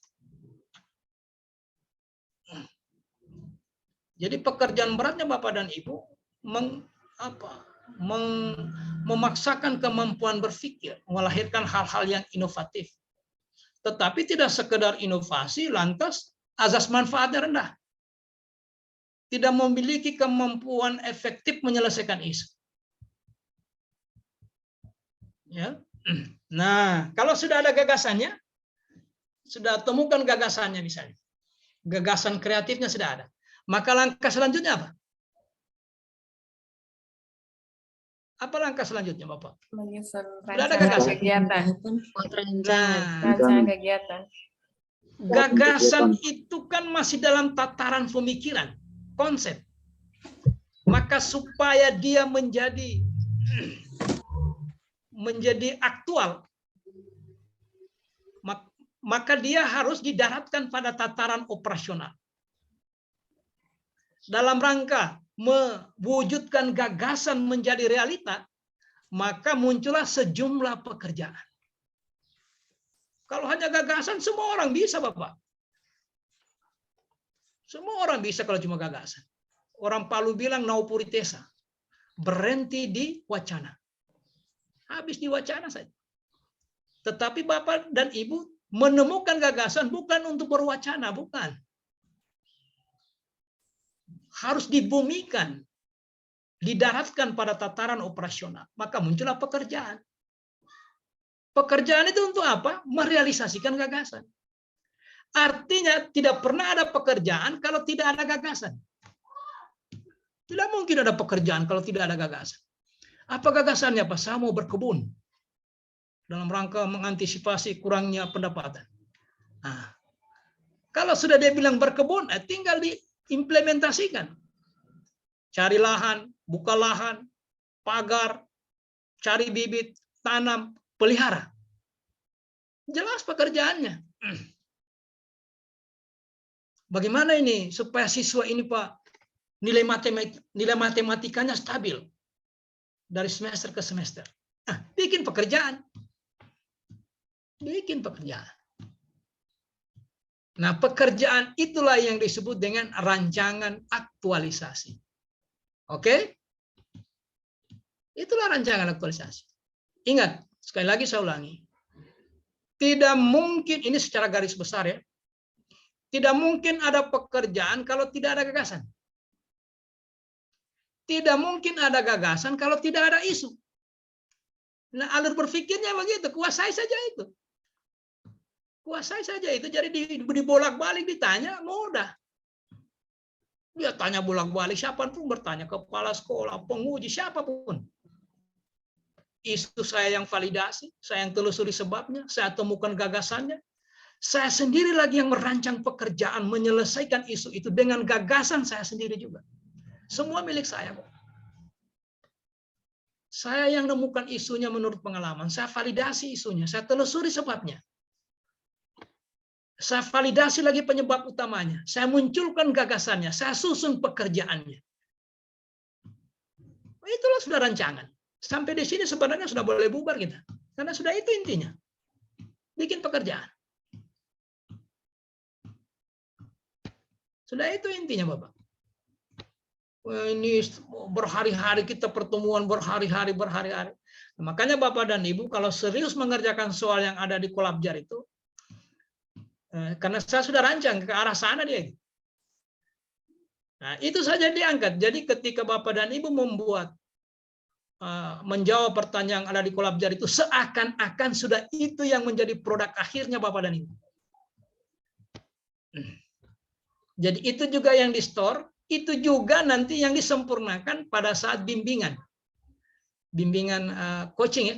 Jadi pekerjaan beratnya Bapak dan Ibu memaksakan kemampuan berpikir, melahirkan hal-hal yang inovatif. Tetapi tidak sekedar inovasi, lantas azas manfaatnya rendah. Tidak memiliki kemampuan efektif menyelesaikan isu. Ya. Nah, kalau sudah ada gagasannya, sudah temukan gagasannya misalnya, gagasan kreatifnya sudah ada, maka langkah selanjutnya apa? Apa langkah selanjutnya, Bapak? Menyusun Sudah ada rancangan gagasan. kegiatan. Rancangan kegiatan. Gagasan itu kan masih dalam tataran pemikiran, konsep. Maka supaya dia menjadi aktual, maka dia harus didaratkan pada tataran operasional. Dalam rangka mewujudkan gagasan menjadi realita, maka muncullah sejumlah pekerjaan. Kalau hanya gagasan, semua orang bisa, Bapak. Semua orang bisa kalau cuma gagasan. Orang Palu bilang naupuritesa, berhenti di wacana. Habis di wacana saja. Tetapi Bapak dan Ibu menemukan gagasan bukan untuk berwacana, bukan. Harus dibumikan, didaratkan pada tataran operasional. Maka muncullah pekerjaan. Pekerjaan itu untuk apa? Merealisasikan gagasan. Artinya tidak pernah ada pekerjaan kalau tidak ada gagasan. Tidak mungkin ada pekerjaan kalau tidak ada gagasan. Apa gagasannya, Pak? Saya mau berkebun dalam rangka mengantisipasi kurangnya pendapatan. Nah, kalau sudah dia bilang berkebun, tinggal diimplementasikan. Cari lahan, buka lahan, pagar, cari bibit, tanam, pelihara. Jelas pekerjaannya. Bagaimana ini supaya siswa ini, Pak, nilai matematikanya stabil dari semester ke semester? Bikin pekerjaan. Bikin pekerjaan. Nah, pekerjaan itulah yang disebut dengan rancangan aktualisasi. Oke? Itulah rancangan aktualisasi. Ingat, sekali lagi saya ulangi. Tidak mungkin, ini secara garis besar ya, tidak mungkin ada pekerjaan kalau tidak ada gagasan. Tidak mungkin ada gagasan kalau tidak ada isu. Nah, alur berpikirnya begitu, kuasai saja itu. Kuasai saja itu, jadi dibolak-balik ditanya, mudah. Dia tanya bolak-balik, siapapun bertanya, kepala sekolah, penguji, siapapun. Isu saya yang validasi, saya yang telusuri sebabnya, saya temukan gagasannya. Saya sendiri lagi yang merancang pekerjaan, menyelesaikan isu itu dengan gagasan saya sendiri juga. Semua milik saya. Saya yang menemukan isunya menurut pengalaman, saya validasi isunya, saya telusuri sebabnya. Saya validasi lagi penyebab utamanya. Saya munculkan gagasannya. Saya susun pekerjaannya. Itulah sudah rancangan. Sampai di sini sebenarnya sudah boleh bubar kita. Karena sudah itu intinya. Bikin pekerjaan. Sudah itu intinya, Bapak. Ini berhari-hari kita pertemuan, berhari-hari. Makanya Bapak dan Ibu kalau serius mengerjakan soal yang ada di Kolabjar itu, karena saya sudah rancang ke arah sana dia. Nah, itu saja diangkat. Jadi ketika Bapak dan Ibu membuat menjawab pertanyaan yang ada di Kolabjar itu seakan-akan sudah itu yang menjadi produk akhirnya Bapak dan Ibu. Jadi itu juga yang di store, itu juga nanti yang disempurnakan pada saat bimbingan coaching ya.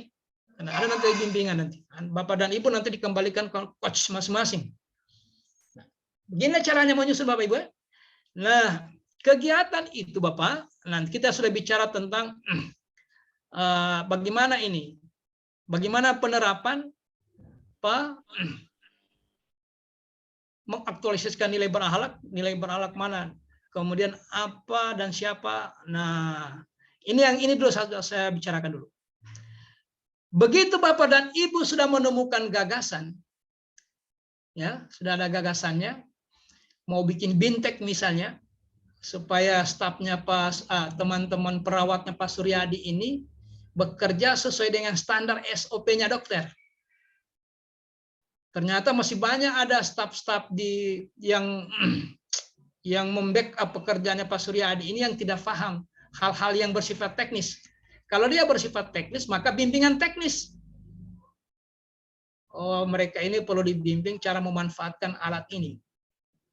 Karena ada nanti bimbingan nanti. Bapak dan Ibu nanti dikembalikan ke coach masing-masing. Nah, begini caranya menyusun Bapak Ibu. Nah, kegiatan itu Bapak, nanti kita sudah bicara tentang bagaimana ini, bagaimana penerapan mengaktualisasikan nilai berakhlak mana, kemudian apa dan siapa. Nah, ini dulu saya bicarakan dulu. Begitu Bapak dan Ibu sudah menemukan gagasan, ya sudah ada gagasannya, mau bikin bintek misalnya, supaya stafnya teman-teman perawatnya Pak Suryadi ini bekerja sesuai dengan standar SOP-nya dokter. Ternyata masih banyak ada staf-staf yang membackup pekerjaannya Pak Suryadi ini yang tidak paham hal-hal yang bersifat teknis. Kalau dia bersifat teknis, maka bimbingan teknis. Oh, mereka ini perlu dibimbing cara memanfaatkan alat ini.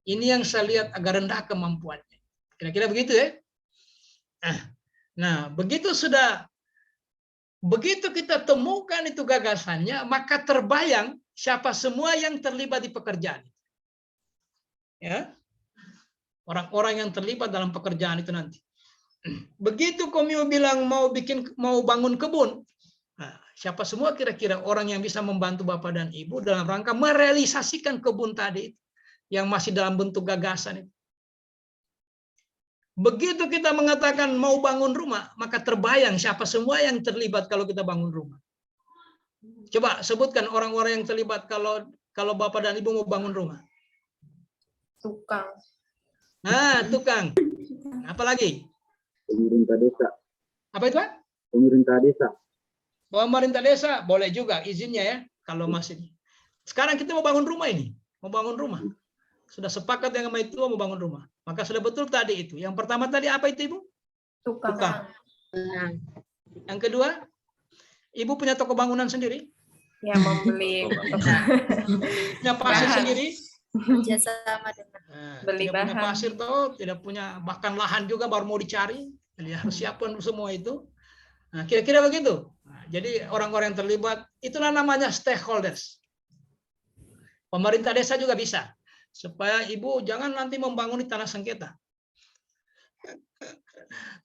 Ini yang saya lihat agak rendah kemampuannya. Kira-kira begitu ya. Nah, begitu kita temukan itu gagasannya, maka terbayang siapa semua yang terlibat di pekerjaan. Ya. Orang-orang yang terlibat dalam pekerjaan itu nanti. Begitu Komio bilang mau bangun kebun. Nah, siapa semua kira-kira orang yang bisa membantu Bapak dan Ibu dalam rangka merealisasikan kebun tadi yang masih dalam bentuk gagasan itu. Begitu kita mengatakan mau bangun rumah, maka terbayang siapa semua yang terlibat kalau kita bangun rumah. Coba sebutkan orang-orang yang terlibat kalau Bapak dan Ibu mau bangun rumah. Tukang. Nah, tukang. Apa lagi? Pemerintah desa. Apa itu, Pak? Pemerintah desa. Pemerintah desa boleh juga izinnya ya, kalau masih. Sekarang kita mau bangun rumah ini, mau bangun rumah. Sudah sepakat dengan sama itu mau bangun rumah. Maka sudah betul tadi itu. Yang pertama tadi apa itu, Ibu? Tukang. Yang kedua, Ibu punya toko bangunan sendiri? Ya, membeli Punya pasir sendiri? kerjasama dengan beli tidak punya bahan. pasir tuh, tidak punya bahkan lahan juga baru mau dicari. Jadi harus siapkan semua itu. Nah, kira-kira begitu. Nah, jadi orang-orang yang terlibat itulah namanya stakeholders. Pemerintah desa juga bisa. Supaya Ibu jangan nanti membangun di tanah sengketa.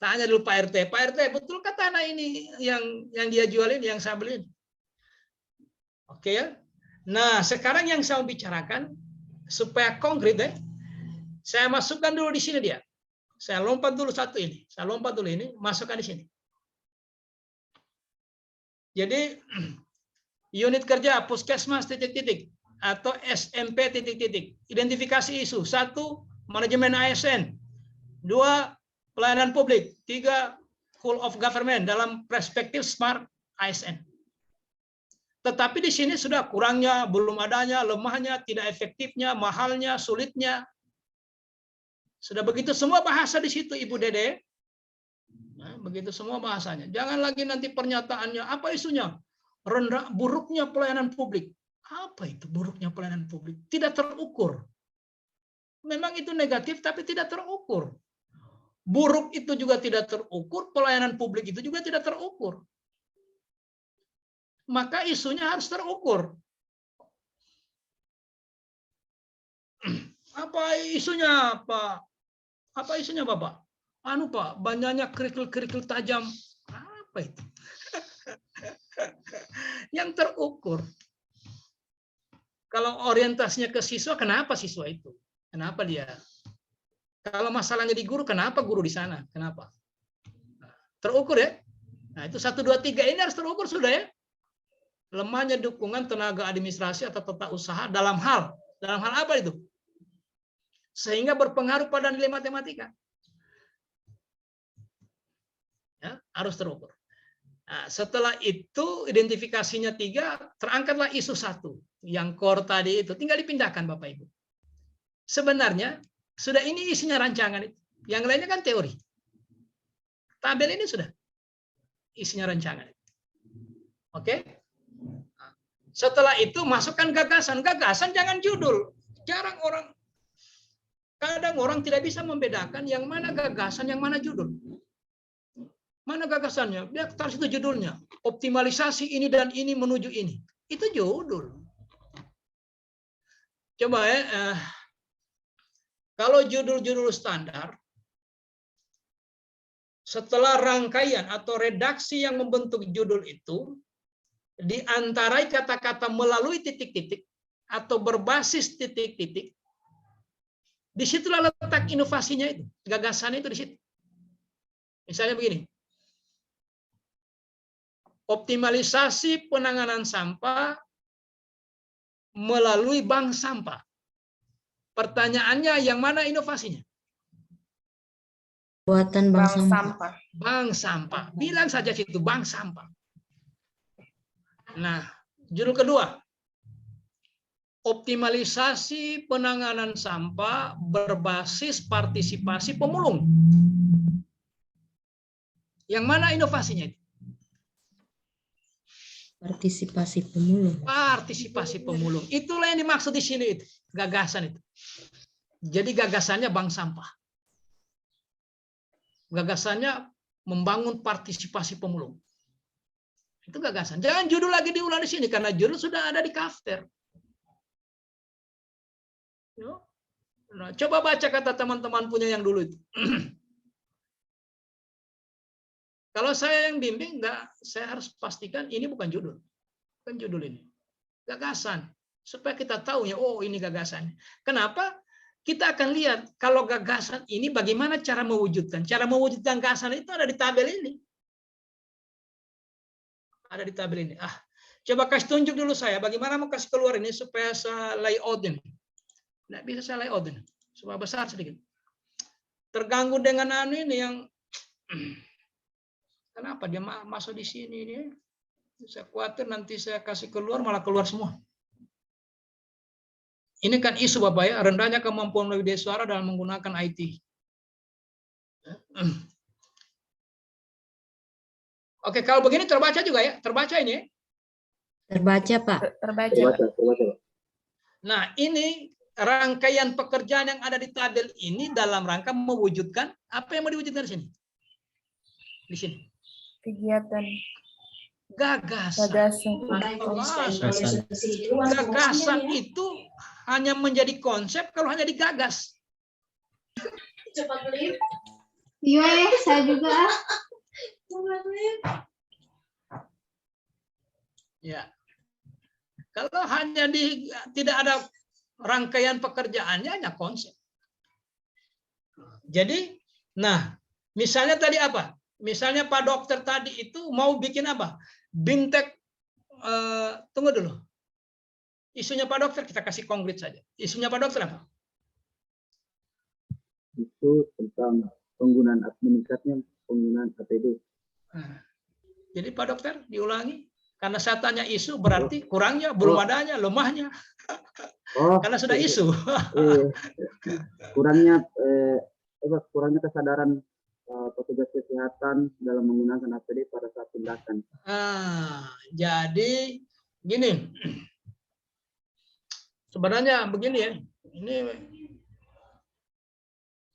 Tanya dulu Pak RT. Pak RT, betulkah tanah ini yang dia jualin, yang saya beliin? Oke ya. Nah, sekarang yang saya mau bicarakan supaya konkret ya. Saya masukkan dulu di sini dia. Saya lompat dulu satu ini. Saya lompat dulu ini, masukkan di sini. Jadi unit kerja puskesmas titik-titik atau SMP titik-titik. Identifikasi isu. 1, manajemen ASN. 2, pelayanan publik. 3, whole of government dalam perspektif smart ASN. Tetapi di sini sudah kurangnya, belum adanya, lemahnya, tidak efektifnya, mahalnya, sulitnya. Sudah begitu semua bahasa di situ, Ibu Dede. Nah, begitu semua bahasanya. Jangan lagi nanti pernyataannya, apa isunya? Rendah, buruknya pelayanan publik. Apa itu buruknya pelayanan publik? Tidak terukur. Memang itu negatif, tapi tidak terukur. Buruk itu juga tidak terukur, pelayanan publik itu juga tidak terukur. Maka isunya harus terukur. Apa isunya, Pak? Apa isunya, Bapak? Pak, banyaknya kerikil-kerikil tajam. Apa itu? Yang terukur. Kalau orientasinya ke siswa, kenapa siswa itu? Kenapa dia? Kalau masalahnya di guru, kenapa guru di sana? Kenapa? Terukur ya. Nah, itu 1, 2, 3 ini harus terukur sudah ya. Lemahnya dukungan tenaga administrasi atau tata usaha dalam hal apa itu? Sehingga berpengaruh pada nilai matematika. Ya, harus terukur. Nah, setelah itu identifikasinya 3, terangkatlah isu 1 yang core tadi itu, tinggal dipindahkan Bapak Ibu. Sebenarnya sudah ini isinya rancangan itu. Yang lainnya kan teori. Tabel ini sudah isinya rancangan. Oke? Setelah itu masukkan gagasan. Gagasan jangan judul. Kadang orang tidak bisa membedakan yang mana gagasan, yang mana judul. Mana gagasannya? Dia taruh situ judulnya. Optimalisasi ini dan ini menuju ini. Itu judul. Coba ya. Kalau judul-judul standar, setelah rangkaian atau redaksi yang membentuk judul itu, diantarai kata-kata melalui titik-titik atau berbasis titik-titik, disitulah letak inovasinya itu, gagasannya itu di situ. Misalnya begini, optimalisasi penanganan sampah melalui bank sampah. Pertanyaannya, yang mana inovasinya? Buatan bank sampah. Bank sampah. Bilang saja situ, bank sampah. Nah, judul kedua, optimalisasi penanganan sampah berbasis partisipasi pemulung. Yang mana inovasinya itu? Partisipasi pemulung. Partisipasi pemulung. Itulah yang dimaksud di sini itu, gagasan itu. Jadi gagasannya bank sampah. Gagasannya membangun partisipasi pemulung. Itu gagasan. Jangan judul lagi diulang di sini karena judul sudah ada di Kafter. Nah, coba baca kata teman-teman punya yang dulu itu. Kalau saya yang bimbing, saya harus pastikan ini bukan judul. Bukan judul ini. Gagasan. Supaya kita tahu ya, oh ini gagasan. Kenapa? Kita akan lihat kalau gagasan ini bagaimana cara mewujudkan. Cara mewujudkan gagasan itu ada di tabel ini. Ada di tabel ini. Coba kasih tunjuk dulu saya. Bagaimana mau kasih keluar ini supaya saya layout ini. Nggak bisa saya layout ini. Supaya besar sedikit. Terganggu dengan ini yang... Kenapa dia masuk di sini dia? Saya khawatir nanti saya kasih keluar malah keluar semua. Ini kan isu Bapak ya, rendahnya kemampuan melalui suara dalam menggunakan IT. Oke, kalau begini terbaca juga ya? Terbaca ini ya? Terbaca, Pak. Terbaca. Nah, ini rangkaian pekerjaan yang ada di tabel ini dalam rangka mewujudkan apa yang mau diwujudkan di sini? Di sini. Kegiatan. Gagasan. Gagasan. Gagasan itu hanya menjadi konsep kalau hanya digagas. Iya, saya juga. Ya. Kalau hanya tidak ada rangkaian pekerjaannya, hanya konsep. Jadi, nah, misalnya tadi apa? Misalnya Pak Dokter tadi itu mau bikin apa? Bintek, tunggu dulu. Isunya Pak Dokter kita kasih konkret saja. Isunya Pak Dokter apa? Itu tentang penggunaan administrasinya, penggunaan APD. Nah, jadi Pak Dokter diulangi. Karena saya tanya isu berarti kurangnya, belum adanya, lemahnya. Karena sudah isu. Kurangnya kesadaran petugas kesehatan dalam menggunakan APD pada saat tindakan. Jadi gini. Sebenarnya begini ya. Ini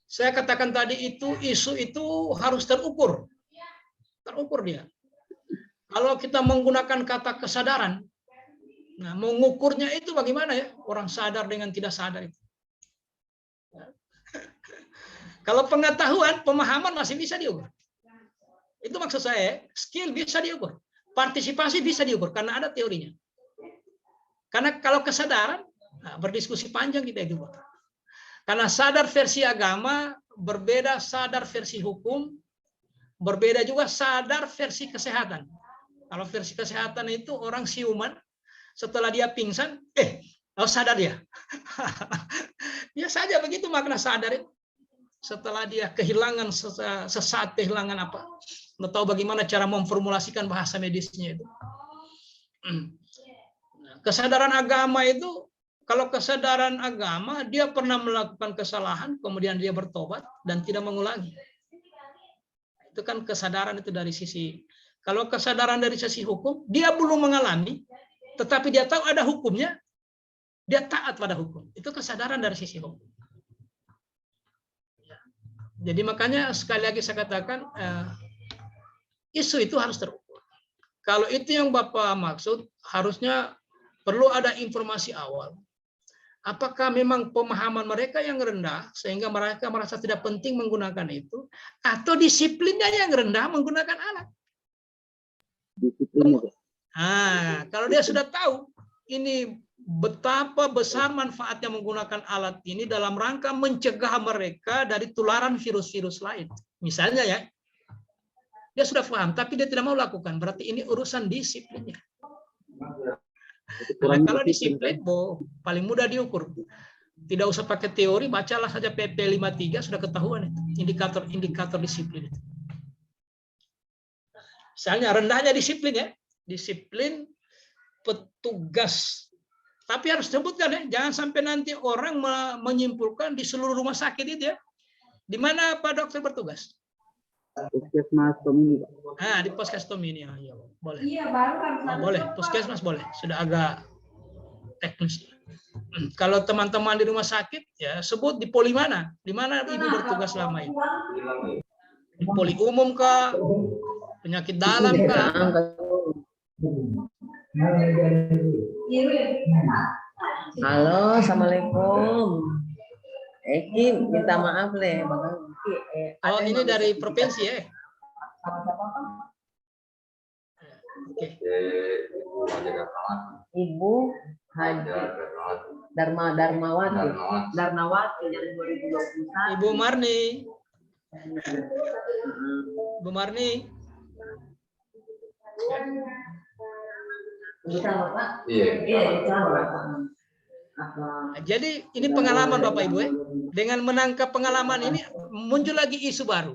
saya katakan tadi itu isu itu harus terukur. Terukur dia. Kalau kita menggunakan kata kesadaran, nah mengukurnya itu bagaimana ya? Orang sadar dengan tidak sadar itu. Kalau pengetahuan, pemahaman masih bisa diukur. Itu maksud saya, skill bisa diukur. Partisipasi bisa diukur, karena ada teorinya. Karena kalau kesadaran, Nah, berdiskusi panjang kita itu, Pak. Karena sadar versi agama berbeda, sadar versi hukum berbeda juga, sadar versi kesehatan. Kalau versi kesehatan itu orang siuman, setelah dia pingsan, sadar dia. Ya saja begitu makna sadar itu. Setelah dia kehilangan sesaat kehilangan apa? Nggak tahu bagaimana cara memformulasikan bahasa medisnya itu. Kesadaran agama itu, kalau kesadaran agama dia pernah melakukan kesalahan, kemudian dia bertobat dan tidak mengulangi. Itu kan kesadaran itu dari sisi. Kalau kesadaran dari sisi hukum, dia belum mengalami, tetapi dia tahu ada hukumnya, dia taat pada hukum. Itu kesadaran dari sisi hukum. Jadi makanya sekali lagi saya katakan, isu itu harus terukur. Kalau itu yang Bapak maksud, harusnya perlu ada informasi awal. Apakah memang pemahaman mereka yang rendah sehingga mereka merasa tidak penting menggunakan itu, atau disiplinnya yang rendah menggunakan alat? Disiplinnya. Nah, kalau dia sudah tahu ini betapa besar manfaatnya menggunakan alat ini dalam rangka mencegah mereka dari tularan virus-virus lain. Misalnya ya, dia sudah paham, tapi dia tidak mau lakukan. Berarti ini urusan disiplinnya. Nah, kalau disiplin, paling mudah diukur. Tidak usah pakai teori, bacalah saja PP 53 sudah ketahuan itu, indikator disiplin itu. Misalnya rendahnya disiplin ya, disiplin petugas. Tapi harus sebutkan ya, jangan sampai nanti orang menyimpulkan di seluruh rumah sakit itu ya. Di mana Pak Dokter bertugas? Puskesmas Tomini. Ah, di Puskesmas Tomini ya, boleh. Iya, baru kan. Boleh, Puskesmas boleh. Sudah agak teknis. Kalau teman-teman di rumah sakit ya sebut di poli mana? Di mana Ibu bertugas selama ini? Di poli umum kah? Penyakit dalam kah? Halo, assalamualaikum. Eki minta maaf leh, Oh ini dari provinsi ya? Oke. Ibu Haji Darmawati dari 2021. Ibu Marni. Bu Marni. Bisa Bapak? Iya. Bisa Bapak. Jadi ini pengalaman Bapak Ibu ya. Dengan menangkap pengalaman ini muncul lagi isu baru.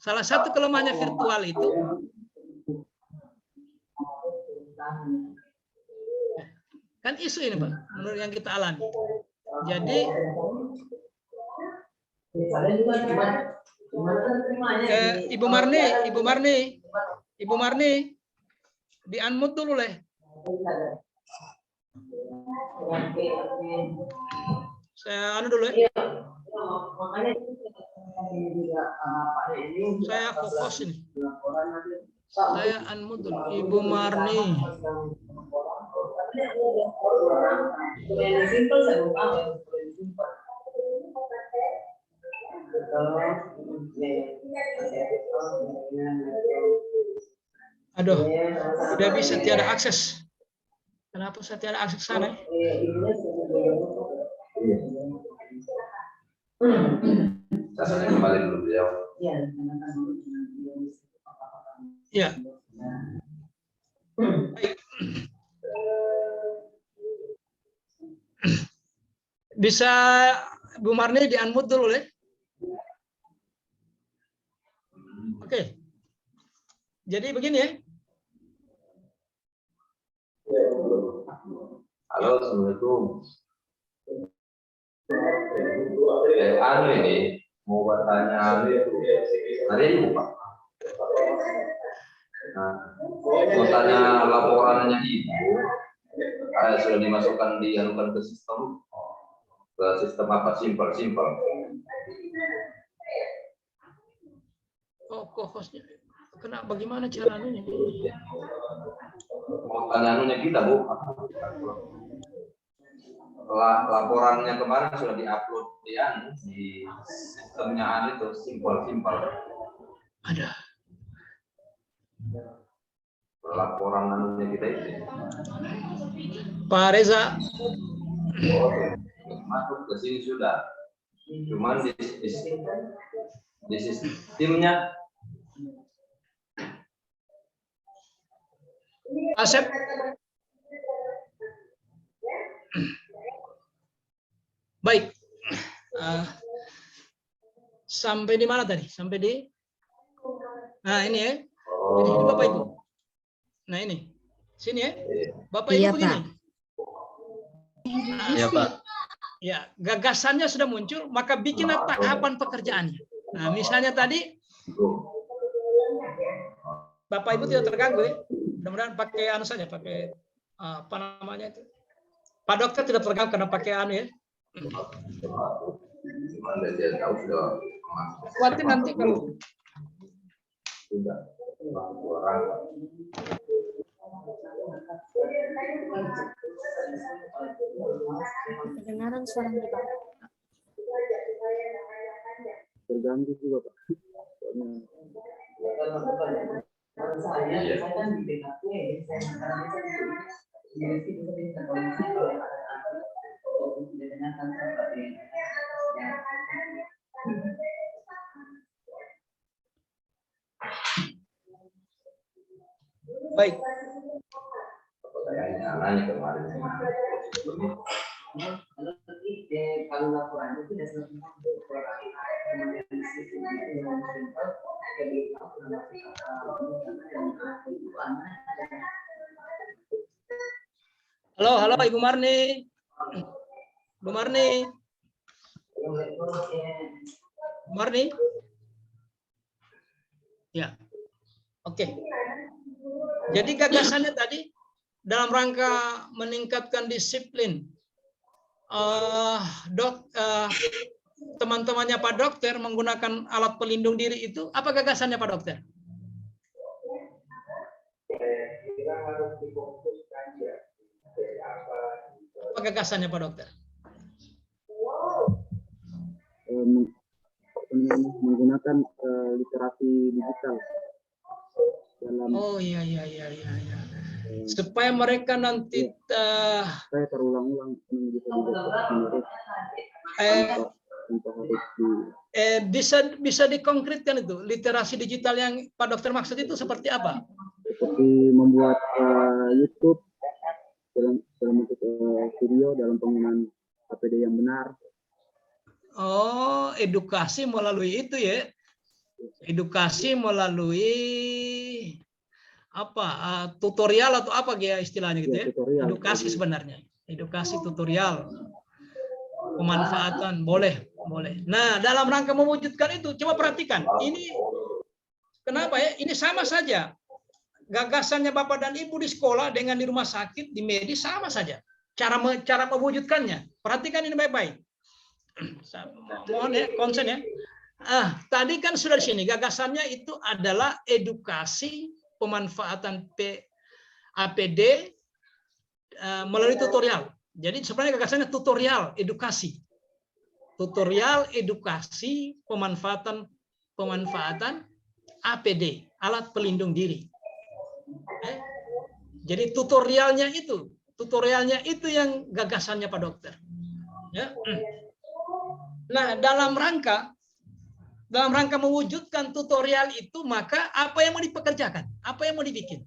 Salah satu kelemahannya virtual itu kan isu ini Pak, menurut yang kita alami. Jadi Ibu Marni, di-unmute dulu leh. Saya dulu ya. Saya fokus ini. Saya unmute dulu. Ibu Marni. Aduh, udah bisa tiada akses. Kenapa saya tiada akses sana? Saya kembali dulu beliau. Ya. Baik. Bisa Bu Marni di-unmute dulu ya. Oke. Jadi begini ya. Halo, assalamualaikum. Ini mau bertanya hari ini Pak. Nah, mau tanya laporannya itu sudah dimasukkan dianukan ke sistem apa simpel. Oh, kok hostnya kena bagaimana cara anunya? Mau tanya anunya kita Bu. Laporannya kemarin sudah diupload di sistemnya itu simpel. Ada. Laporan anunya kita itu. Pak Reza, Masuk ke sini sudah. Cuman di sistemnya Asep. Baik. Sampai di mana tadi? Sampai di. Nah ini ya. Jadi ini Bapak Ibu. Nah ini. Sini ya. Bapak Ibu Iya, begini. Pak. ya Pak. Ya, gagasannya sudah muncul, maka bikinlah tahapan pekerjaannya. Nah, misalnya tadi Bapak Ibu tidak terganggu ya. Mudah-mudahan pakai anu saja, pakai apa namanya itu. Pak Dokter tidak terganggu karena pakai anu ya. Cuman dia tahu sudah Khawatir nanti kalau sudah orang. Kedengaran suaranya Pak. Terganggu juga Pak. baik. Nanya kemarin. Kalau laporannya tidak Halo Ibu Marni. Bu Marni. Marni. Ya. Oke. Jadi gagasannya tadi dalam rangka meningkatkan disiplin teman-temannya Pak Dokter menggunakan alat pelindung diri itu, apa gagasannya Pak Dokter? Apa gagasannya Pak Dokter? Menggunakan literasi digital dalam. Oh iya. Supaya mereka nanti Saya terulang-ulang bisa dikonkretkan itu literasi digital yang Pak Dokter maksud itu seperti apa? Seperti membuat YouTube dalam bentuk video dalam penggunaan APD yang benar. Oh, edukasi melalui itu ya. Edukasi melalui apa? Tutorial atau apa ya istilahnya gitu ya? Tutorial. Edukasi sebenarnya. Edukasi tutorial. Pemanfaatan boleh. Nah, dalam rangka mewujudkan itu, coba perhatikan. Ini kenapa ya? Ini sama saja. Gagasannya Bapak dan Ibu di sekolah dengan di rumah sakit, di medis sama saja. Cara mewujudkannya. Perhatikan ini baik-baik. Mohon ya, konsen ya. Tadi kan sudah di sini gagasannya itu adalah edukasi pemanfaatan APD melalui tutorial. Jadi sebenarnya gagasannya tutorial edukasi. Tutorial edukasi pemanfaatan APD, alat pelindung diri. Jadi tutorialnya itu yang gagasannya Pak Dokter. Ya. Nah, dalam rangka mewujudkan tutorial itu, maka apa yang mau dipekerjakan? Apa yang mau dibikin?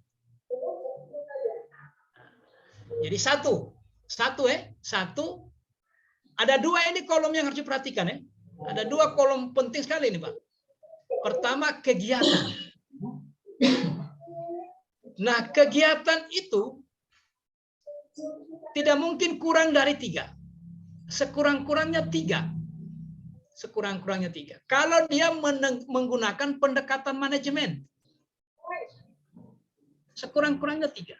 Jadi satu, ada dua ini kolom yang harus diperhatikan ya. Ada dua kolom penting sekali ini Pak. Pertama, kegiatan. Nah, kegiatan itu tidak mungkin kurang dari 3. Sekurang-kurangnya 3. Kalau dia menggunakan pendekatan manajemen. Sekurang-kurangnya 3.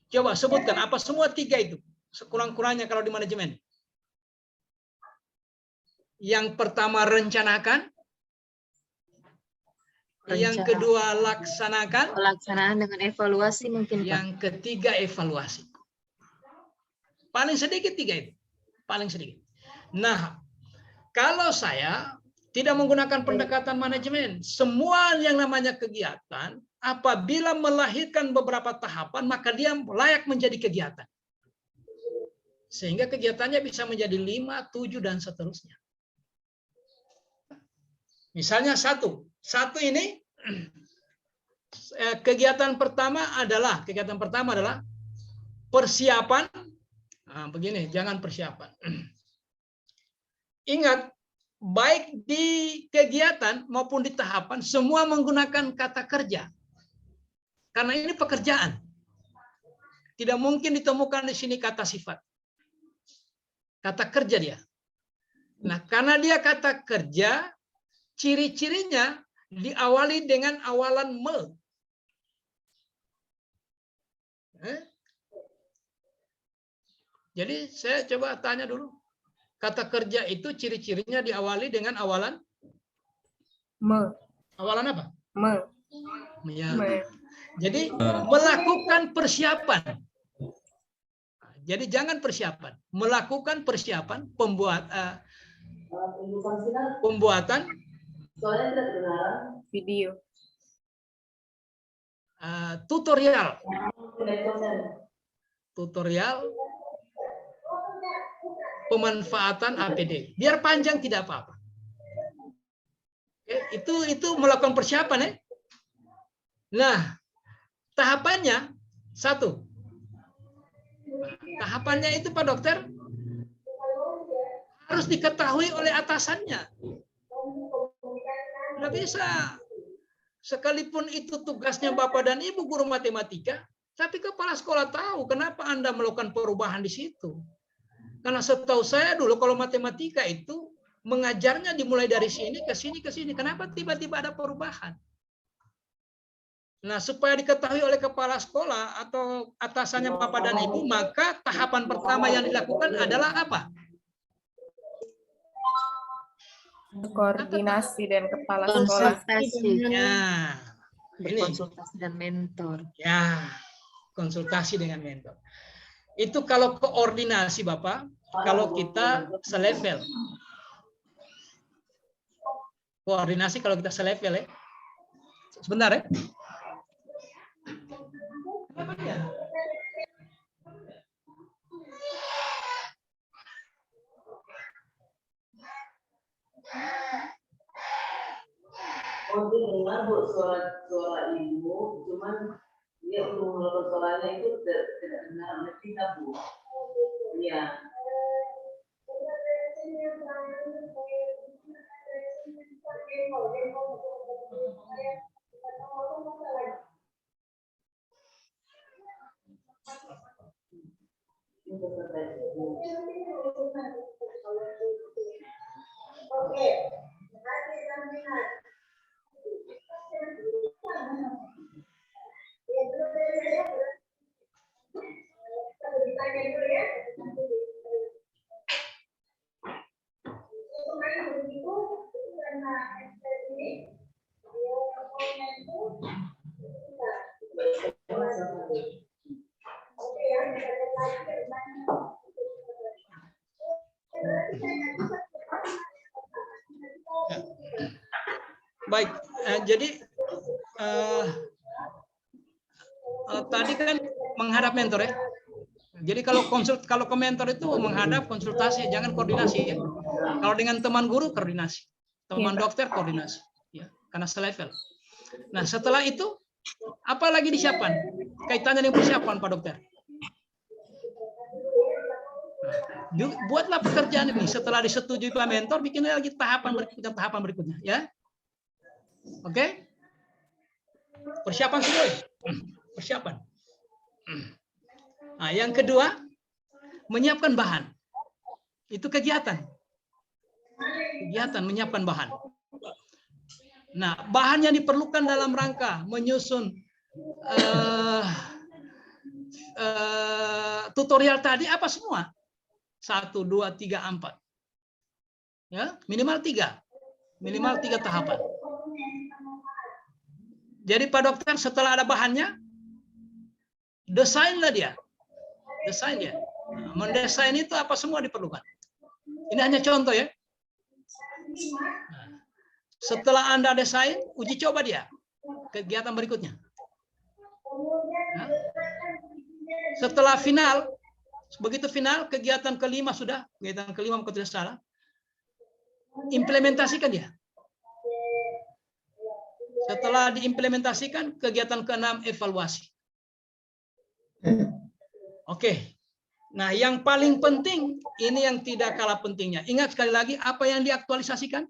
Coba sebutkan apa semua 3 itu. Sekurang-kurangnya kalau di manajemen. Yang pertama rencanakan. Yang kedua laksanakan. Pelaksanaan dengan evaluasi mungkin Pak. Yang ketiga evaluasi. Paling sedikit 3 itu. Paling sedikit. Nah, kalau saya tidak menggunakan pendekatan manajemen, semua yang namanya kegiatan, apabila melahirkan beberapa tahapan, maka dia layak menjadi kegiatan. Sehingga kegiatannya bisa menjadi 5, 7, dan seterusnya. Misalnya satu ini kegiatan pertama adalah persiapan. Nah, begini, jangan persiapan. Ingat, baik di kegiatan maupun di tahapan, semua menggunakan kata kerja. Karena ini pekerjaan. Tidak mungkin ditemukan di sini kata sifat. Kata kerja dia. Nah, karena dia kata kerja, ciri-cirinya diawali dengan awalan me. Jadi saya coba tanya dulu. Kata kerja itu ciri-cirinya diawali dengan awalan Me. awalan apa? Me. Ya. Me. Jadi melakukan persiapan. Jadi jangan persiapan, melakukan persiapan pembuatan Video. tutorial pemanfaatan APD. Biar panjang tidak apa-apa. Itu melakukan persiapan ya. Nah, tahapannya satu. Tahapannya itu Pak Dokter harus diketahui oleh atasannya. Tidak bisa. Sekalipun itu tugasnya Bapak dan Ibu guru matematika, tapi kepala sekolah tahu kenapa Anda melakukan perubahan di situ. Karena setahu saya dulu kalau matematika itu mengajarnya dimulai dari sini ke sini ke sini. Kenapa tiba-tiba ada perubahan? Nah, supaya diketahui oleh kepala sekolah atau atasannya Bapak dan Ibu, maka tahapan pertama yang dilakukan adalah apa? Koordinasi dan kepala sekolah. Konsultasi. Ya, ini. Berkonsultasi dan mentor. Ya, konsultasi dengan mentor. Itu kalau koordinasi Bapak, kalau kita selevel. Koordinasi kalau kita selevel ya. Sebentar ya. Apa dia? Dengar Bu suara ibu, cuman dia untuk melakukan suaranya itu tidak benar tidak Bu. Iya. Baik, jadi tadi kan menghadap mentor ya. Jadi kalau ke mentor itu menghadap konsultasi, jangan koordinasi ya. Kalau dengan teman guru koordinasi, teman dokter koordinasi, ya, karena selevel. Nah setelah itu apa lagi disiapkan? Kaitannya dengan persiapan Pak Dokter. Buatlah pekerjaan ini. Setelah disetujui Pak Mentor, bikinlah lagi tahapan berikutnya, ya. Oke? Persiapan semua. Persiapan. Nah, yang kedua, menyiapkan bahan. Itu kegiatan. Kegiatan menyiapkan bahan. Nah, bahan yang diperlukan dalam rangka menyusun tutorial tadi apa semua? 1, 2, 3, 4. Ya, minimal 3. Minimal 3 tahapan. Jadi Pak Dokter setelah ada bahannya, desainlah dia. Desain dia. Nah, mendesain itu apa semua diperlukan. Ini hanya contoh ya. Nah, setelah Anda desain, uji coba dia. Kegiatan berikutnya. Nah, setelah final, Begitu final, kegiatan kelima sudah, kegiatan kelima kalau tidak salah, implementasikan dia. Setelah diimplementasikan, kegiatan keenam evaluasi. Oke. Nah, yang paling penting, ini yang tidak kalah pentingnya. Ingat sekali lagi, apa yang diaktualisasikan?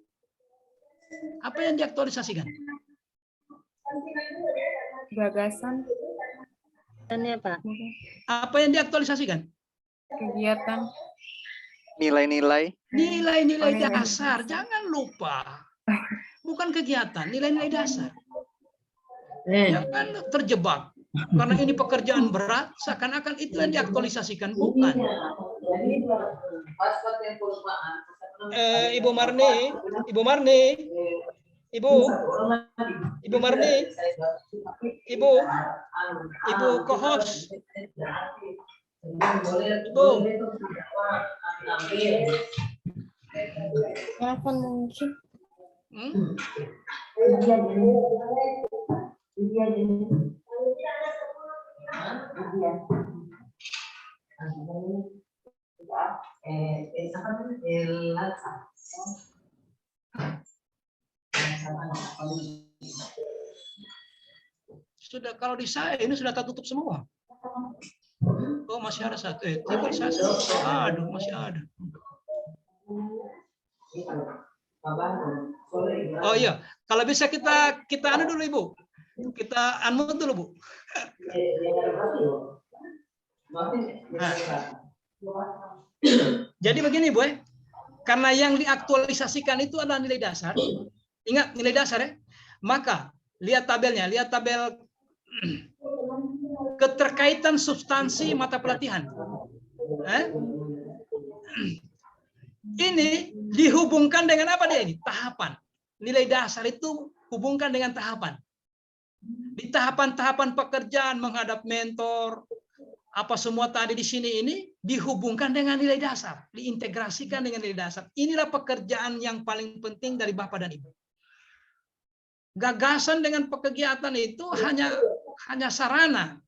Apa yang diaktualisasikan? Gagasan, Ya, Pak. Apa yang diaktualisasikan? kegiatan, Nilai-nilai. Nilai-nilai dasar, jangan lupa. Bukan kegiatan, nilai-nilai dasar. Jangan terjebak. Karena ini pekerjaan berat, seakan-akan itu yang diaktualisasikan. Bukan. Ibu Marni, Ibu Marni, Ibu Marni, Ibu co-host, Ibu. telepon mungkin. Sudah, kalau di saya ini sudah tertutup semua. Oh, masih ada satu. Tiba saya. Aduh, masih ada. Oh iya, kalau bisa kita anu dulu Ibu. Kita unmute dulu, Bu. Nah. Jadi begini, Bu. Karena yang diaktualisasikan itu adalah nilai dasar. Ingat nilai dasar ya. Maka lihat tabelnya, lihat tabel keterkaitan substansi mata pelatihan. Ini dihubungkan dengan apa dia ini? Tahapan. Nilai dasar itu hubungkan dengan tahapan. Di tahapan-tahapan pekerjaan menghadap mentor, apa semua tadi di sini ini dihubungkan dengan nilai dasar, diintegrasikan dengan nilai dasar. Inilah pekerjaan yang paling penting dari Bapak dan Ibu. Gagasan dengan kegiatan itu hanya sarana.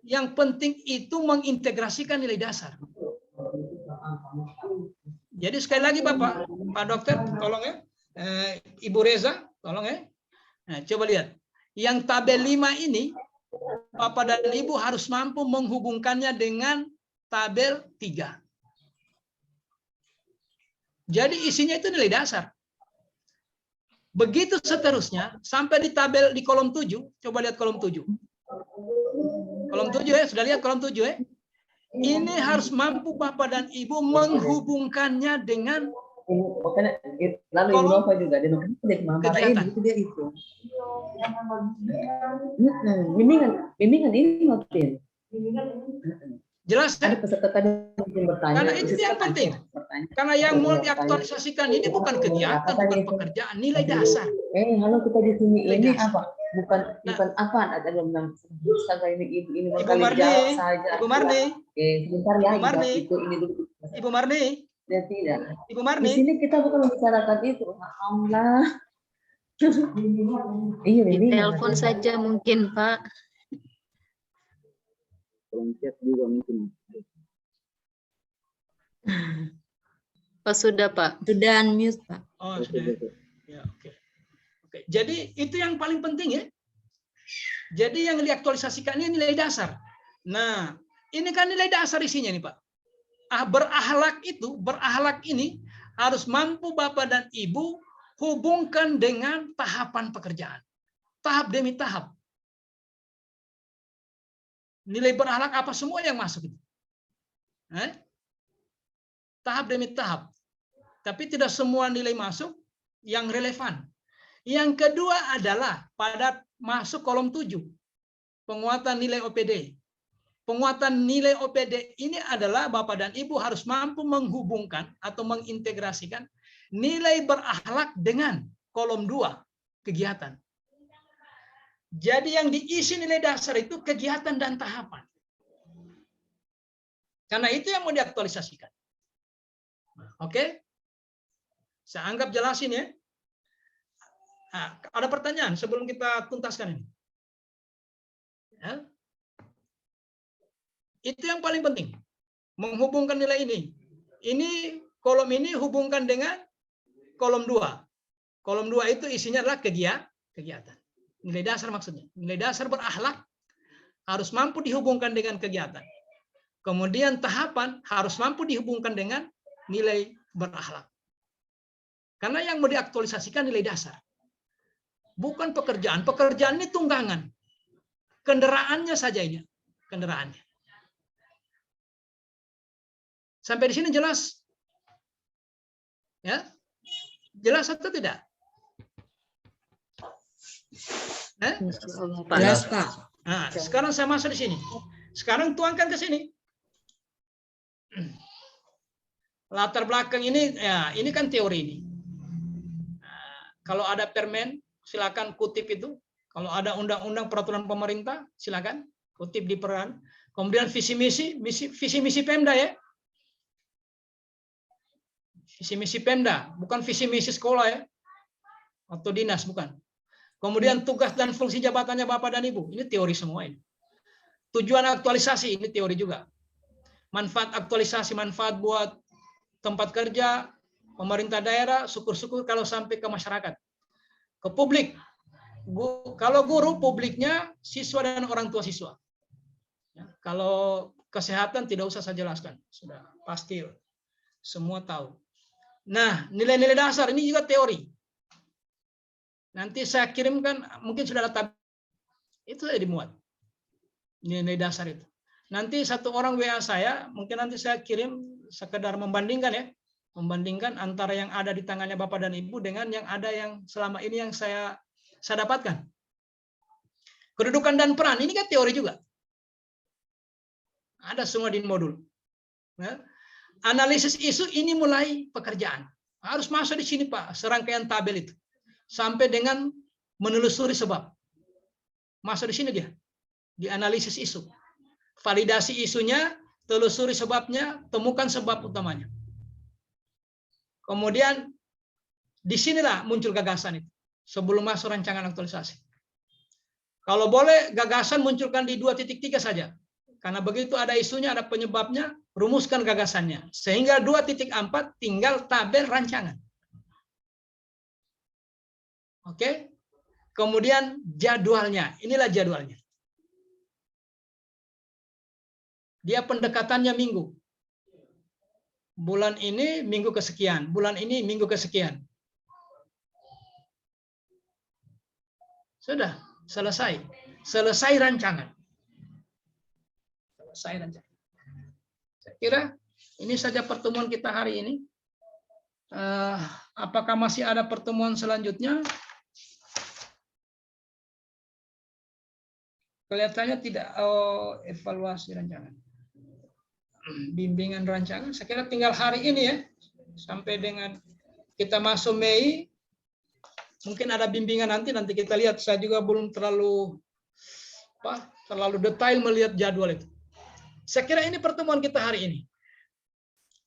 Yang penting itu mengintegrasikan nilai dasar. Jadi sekali lagi Bapak, Pak Dokter, tolong ya. Ibu Reza, tolong ya. Nah, coba lihat. Yang tabel 5 ini, Bapak dan Ibu harus mampu menghubungkannya dengan tabel 3. Jadi isinya itu nilai dasar. Begitu seterusnya, sampai di tabel di kolom 7, coba lihat kolom 7. Kolom 7 ya, sudah lihat kolom 7 ya? Ini harus mampu Bapak dan Ibu menghubungkannya dengan lalu Ibu Nova juga dia kegiatan. itu dia itu. Bimbingan ini ngotin. Jelas Ada kan? peserta tadi yang bertanya. Karena itu yang penting. Karena yang mau diaktualisasikan ini bukan kegiatan, bukan pekerjaan, nilai dasar. Halo kita di sini Nilai ini dasar. apa? Bukan apa? Ada yang bilang ini Ibu Marni, saja. Ibu Marni, Sebentar ya. Ibu Marni. Ini dulu. Ibu Marni, Ya tidak. Ibu Di Marni. sini kita bukan membicarakan itu. Allah. Iya, Di ini. telepon saja mungkin, Pak. Kolom chat juga mungkin. Oh, sudah, Pak. Sudah unmute, Pak. Oh, sudah. Ya, oke. Oke, jadi itu yang paling penting ya. Jadi yang diaktualisasikannya nilai dasar. Nah, ini kan nilai dasar isinya nih, Pak. Berakhlak ini harus mampu Bapak dan Ibu hubungkan dengan tahapan pekerjaan. Tahap demi tahap. Nilai berakhlak apa semua yang masuk itu. Tahap demi tahap. Tapi tidak semua nilai masuk yang relevan. Yang kedua adalah pada masuk kolom 7. Penguatan nilai OPD. Penguatan nilai OPD ini adalah Bapak dan Ibu harus mampu menghubungkan atau mengintegrasikan nilai berakhlak dengan kolom 2 kegiatan. Jadi yang diisi nilai dasar itu kegiatan dan tahapan. Karena itu yang mau diaktualisasikan. Oke? Saya anggap jelasin ya. Nah, ada pertanyaan sebelum kita tuntaskan ini? Ya? Itu yang paling penting. Menghubungkan nilai ini. Ini kolom ini hubungkan dengan kolom 2. Kolom 2 itu isinya adalah kegiatan. Nilai dasar maksudnya. Nilai dasar berakhlak harus mampu dihubungkan dengan kegiatan. Kemudian tahapan harus mampu dihubungkan dengan nilai berakhlak. Karena yang mau diaktualisasikan nilai dasar. Bukan pekerjaan. Pekerjaan ini tunggangan. Kendaraannya saja ini. Kendaraannya. Sampai di sini jelas? Ya? Jelas atau tidak? Jelas, Pak. Nah, sekarang saya masuk di sini. Sekarang tuangkan ke sini. Latar belakang ini, ya, ini kan teori ini. Nah, kalau ada permen, silakan kutip itu. Kalau ada undang-undang peraturan pemerintah, silakan kutip di peran. Kemudian visi misi Pemda ya. Visi misi Pemda, bukan visi misi sekolah ya. Atau dinas, bukan. Kemudian tugas dan fungsi jabatannya Bapak dan Ibu. Ini teori semua ini. Tujuan aktualisasi, ini teori juga. Manfaat aktualisasi, manfaat buat tempat kerja, pemerintah daerah, syukur-syukur kalau sampai ke masyarakat. Ke publik. Kalau guru, publiknya siswa dan orang tua siswa. Ya, kalau kesehatan tidak usah saya jelaskan. Sudah pasti semua tahu. Nah, nilai-nilai dasar ini juga teori. Nanti saya kirimkan, mungkin sudah ada tabel. Itu saya dimuat. Nilai dasar itu. Nanti satu orang WA saya, mungkin nanti saya kirim sekedar membandingkan ya. Membandingkan antara yang ada di tangannya Bapak dan Ibu dengan yang ada yang selama ini yang saya dapatkan. Kedudukan dan peran, ini kan teori juga. Ada semua di modul. Ya. Analisis isu ini mulai pekerjaan. Harus masuk di sini Pak, serangkaian tabel itu. Sampai dengan menelusuri sebab. Masuk di sini dia. Di analisis isu. Validasi isunya, telusuri sebabnya, temukan sebab utamanya. Kemudian disinilah muncul gagasan itu. Sebelum masuk rancangan aktualisasi. Kalau boleh gagasan munculkan di 2.3 saja. Karena begitu ada isunya, ada penyebabnya, rumuskan gagasannya. Sehingga 2.4 tinggal tabel rancangan. Oke. Kemudian jadwalnya. Inilah jadwalnya. Dia pendekatannya minggu. Bulan ini minggu kesekian. Bulan ini minggu kesekian. Sudah. Selesai. Selesai rancangan. Saya kira ini saja pertemuan kita hari ini. Apakah masih ada pertemuan selanjutnya? Kelihatannya tidak. Evaluasi rancangan, bimbingan rancangan. Saya kira tinggal hari ini ya, sampai dengan kita masuk Mei. Mungkin ada bimbingan nanti kita lihat. Saya juga belum terlalu detail melihat jadwal itu. Saya kira ini pertemuan kita hari ini.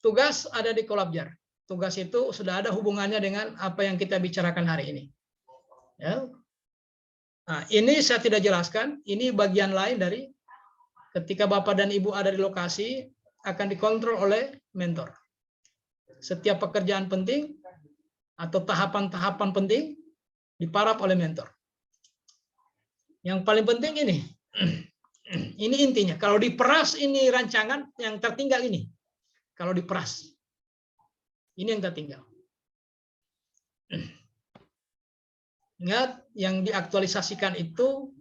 Tugas ada di Kolabjar. Tugas itu sudah ada hubungannya dengan apa yang kita bicarakan hari ini. Ya. Nah, ini saya tidak jelaskan. Ini bagian lain dari ketika Bapak dan Ibu ada di lokasi akan dikontrol oleh mentor. Setiap pekerjaan penting atau tahapan-tahapan penting diparap oleh mentor. Yang paling penting ini. Ini intinya. Kalau diperas ini rancangan, yang tertinggal ini. Kalau diperas. Ini yang tertinggal. Ingat, yang diaktualisasikan itu,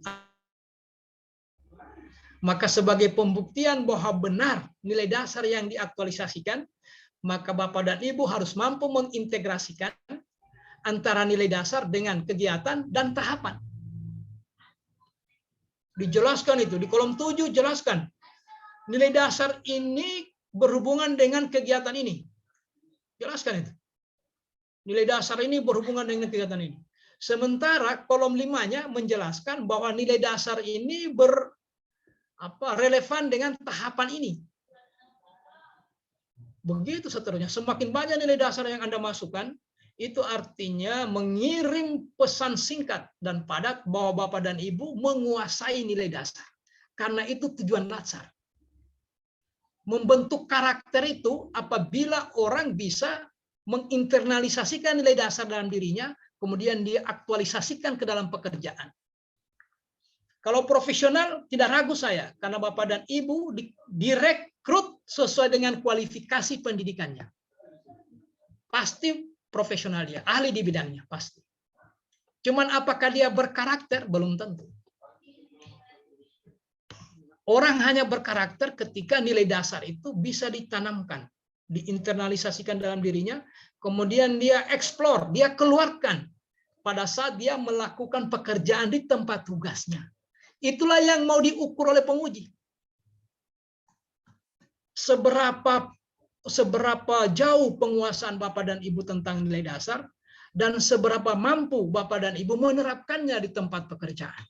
maka sebagai pembuktian bahwa benar nilai dasar yang diaktualisasikan, maka Bapak dan Ibu harus mampu mengintegrasikan antara nilai dasar dengan kegiatan dan tahapan. Dijelaskan itu, di kolom 7 jelaskan. Nilai dasar ini berhubungan dengan kegiatan ini. Jelaskan itu. Nilai dasar ini berhubungan dengan kegiatan ini. Sementara kolom 5-nya menjelaskan bahwa nilai dasar ini relevan dengan tahapan ini. Begitu seterusnya. Semakin banyak nilai dasar yang Anda masukkan, itu artinya mengirim pesan singkat dan padat bahwa Bapak dan Ibu menguasai nilai dasar. Karena itu tujuan latsar. membentuk karakter itu apabila orang bisa menginternalisasikan nilai dasar dalam dirinya, kemudian dia aktualisasikan ke dalam pekerjaan. Kalau profesional, tidak ragu saya, karena Bapak dan Ibu direkrut sesuai dengan kualifikasi pendidikannya. Pasti profesional dia, ahli di bidangnya, pasti. Cuman apakah dia berkarakter? Belum tentu. Orang hanya berkarakter ketika nilai dasar itu bisa ditanamkan, diinternalisasikan dalam dirinya, kemudian dia eksplor, dia keluarkan pada saat dia melakukan pekerjaan di tempat tugasnya. Itulah yang mau diukur oleh penguji. Seberapa jauh penguasaan Bapak dan Ibu tentang nilai dasar, dan seberapa mampu Bapak dan Ibu menerapkannya di tempat pekerjaan.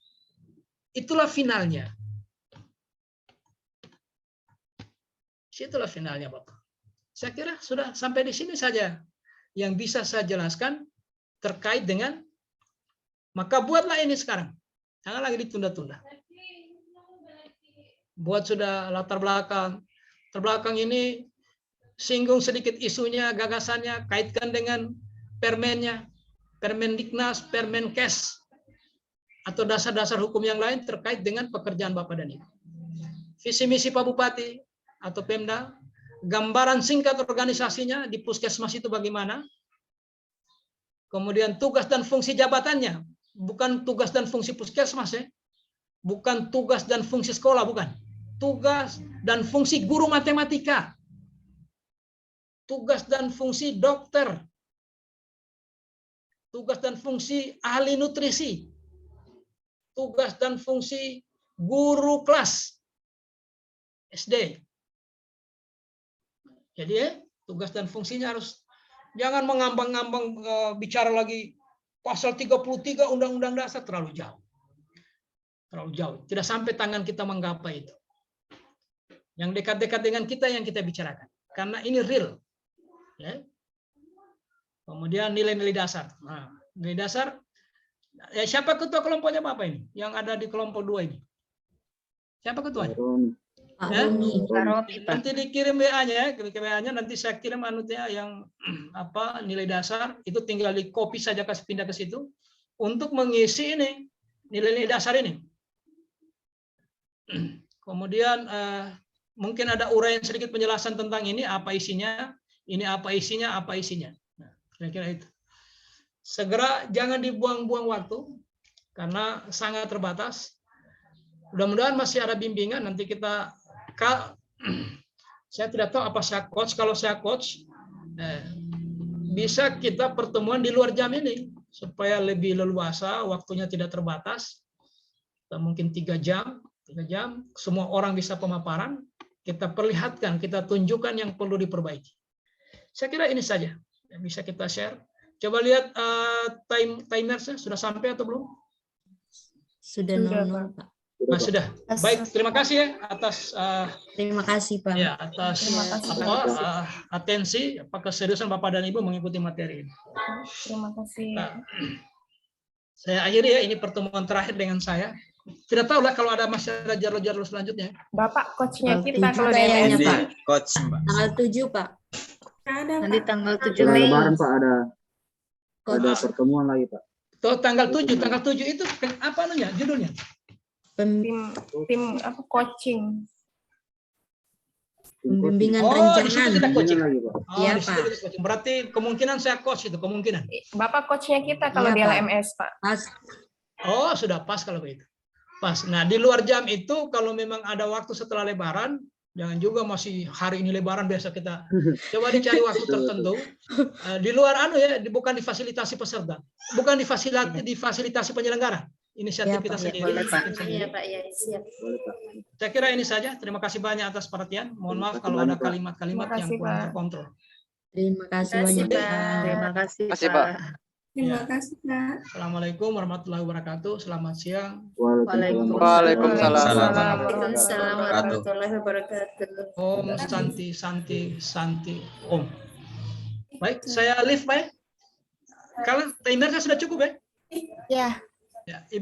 Itulah finalnya. Itulah finalnya, Bapak. Saya kira sudah sampai di sini saja yang bisa saya jelaskan terkait dengan, maka buatlah ini sekarang. Jangan lagi ditunda-tunda. Buat sudah latar belakang. Terbelakang ini singgung sedikit isunya, gagasannya, kaitkan dengan permennya, Permendiknas, Permenkes, atau dasar-dasar hukum yang lain terkait dengan pekerjaan Bapak dan Ibu. Visi misi Pak Bupati atau Pemda, gambaran singkat organisasinya di puskesmas itu bagaimana, kemudian tugas dan fungsi jabatannya, bukan tugas dan fungsi puskesmas ya, bukan tugas dan fungsi sekolah, bukan. Tugas dan fungsi guru matematika, tugas dan fungsi dokter, tugas dan fungsi ahli nutrisi, tugas dan fungsi guru kelas SD. Jadi tugas dan fungsinya harus, jangan mengambang-ngambang bicara lagi pasal 33 Undang-Undang Dasar, terlalu jauh. Terlalu jauh. Tidak sampai tangan kita menggapai itu. Yang dekat-dekat dengan kita yang kita bicarakan. Karena ini real. Ya. Kemudian nilai-nilai dasar. Nah, nilai dasar, ya, siapa ketua kelompoknya Bapak ini? Yang ada di kelompok 2 ini? Siapa ketuanya? Ya? Nanti dikirim WA-nya, nanti saya kirim anutnya yang apa nilai dasar, itu tinggal di copy saja, kasih pindah ke situ untuk mengisi ini nilai-nilai dasar ini. Kemudian mungkin ada uraian sedikit penjelasan tentang ini apa isinya, ini apa isinya, apa isinya. Nah, kira-kira itu. Segera, jangan dibuang-buang waktu karena sangat terbatas. Mudah-mudahan masih ada bimbingan, nanti kita saya tidak tahu apa saya coach. Kalau saya coach, bisa kita pertemuan di luar jam ini supaya lebih leluasa, waktunya tidak terbatas. Mungkin 3 jam, semua orang bisa pemaparan. Kita perlihatkan, kita tunjukkan yang perlu diperbaiki. Saya kira ini saja yang bisa kita share. Coba lihat timersnya sudah sampai atau belum? Sudah 00, Pak. Nah, sudah. Baik, terima kasih ya atas Terima kasih, Pak. ya atas atensi, keseriusan Bapak dan Ibu mengikuti materi ini. Terima kasih. Nah, saya akhiri ya, ini pertemuan terakhir dengan saya. Tidak tahu lah kalau ada masih ada jalur-jalur selanjutnya. Bapak coachnya Tanggal kita 7 kalau kayaknya, DMS. Pak. Coach, Mbak. Tanggal 7, Pak. Ada, Nanti Pak. tanggal 7 Setelah Mei. Lebaran Pak ada Coach. pertemuan lagi Pak. Tuh, tanggal 7 itu apa namanya judulnya? Tim apa coaching. Pembimbingan Oh, di situ rancangan. kita coaching. lagi Pak. Oh, Iya, di situ Pak. kita coaching. Berarti kemungkinan saya coach itu, kemungkinan. Bapak coachnya kita kalau Iya, di Pak. LMS, Pak. Pas. Oh, sudah pas kalau begitu. Pas. Nah, di luar jam itu kalau memang ada waktu setelah Lebaran, jangan juga masih hari ini Lebaran biasa kita coba dicari waktu tertentu. Di luar ya, bukan difasilitasi peserta, bukan difasilitasi penyelenggara. Inisiatif Ya, kita Pak. sendiri. Boleh, Pak. Tim sendiri. Iya, Pak, ya, siap. Boleh Pak. Saya kira ini saja. Terima kasih banyak atas perhatian. Mohon maaf Terima kalau kasih ada banyak, Pak. kalimat-kalimat Terima yang kasih, kurang Pak. terkontrol. Terima kasih Terima banyak, kasih, Pak. Pak. Terima kasih, Kasih, Pak. Pak. Terima Ya. kasih, Pak. Assalamualaikum warahmatullahi wabarakatuh. Selamat siang. Waalaikumsalam. Waalaikumsalam. Waalaikumsalam warahmatullahi wabarakatuh. Om Santi Santi Santi Om. Baik, saya live Pak. Kalau timernya sudah cukup ya? Ya. Ya, Ibu.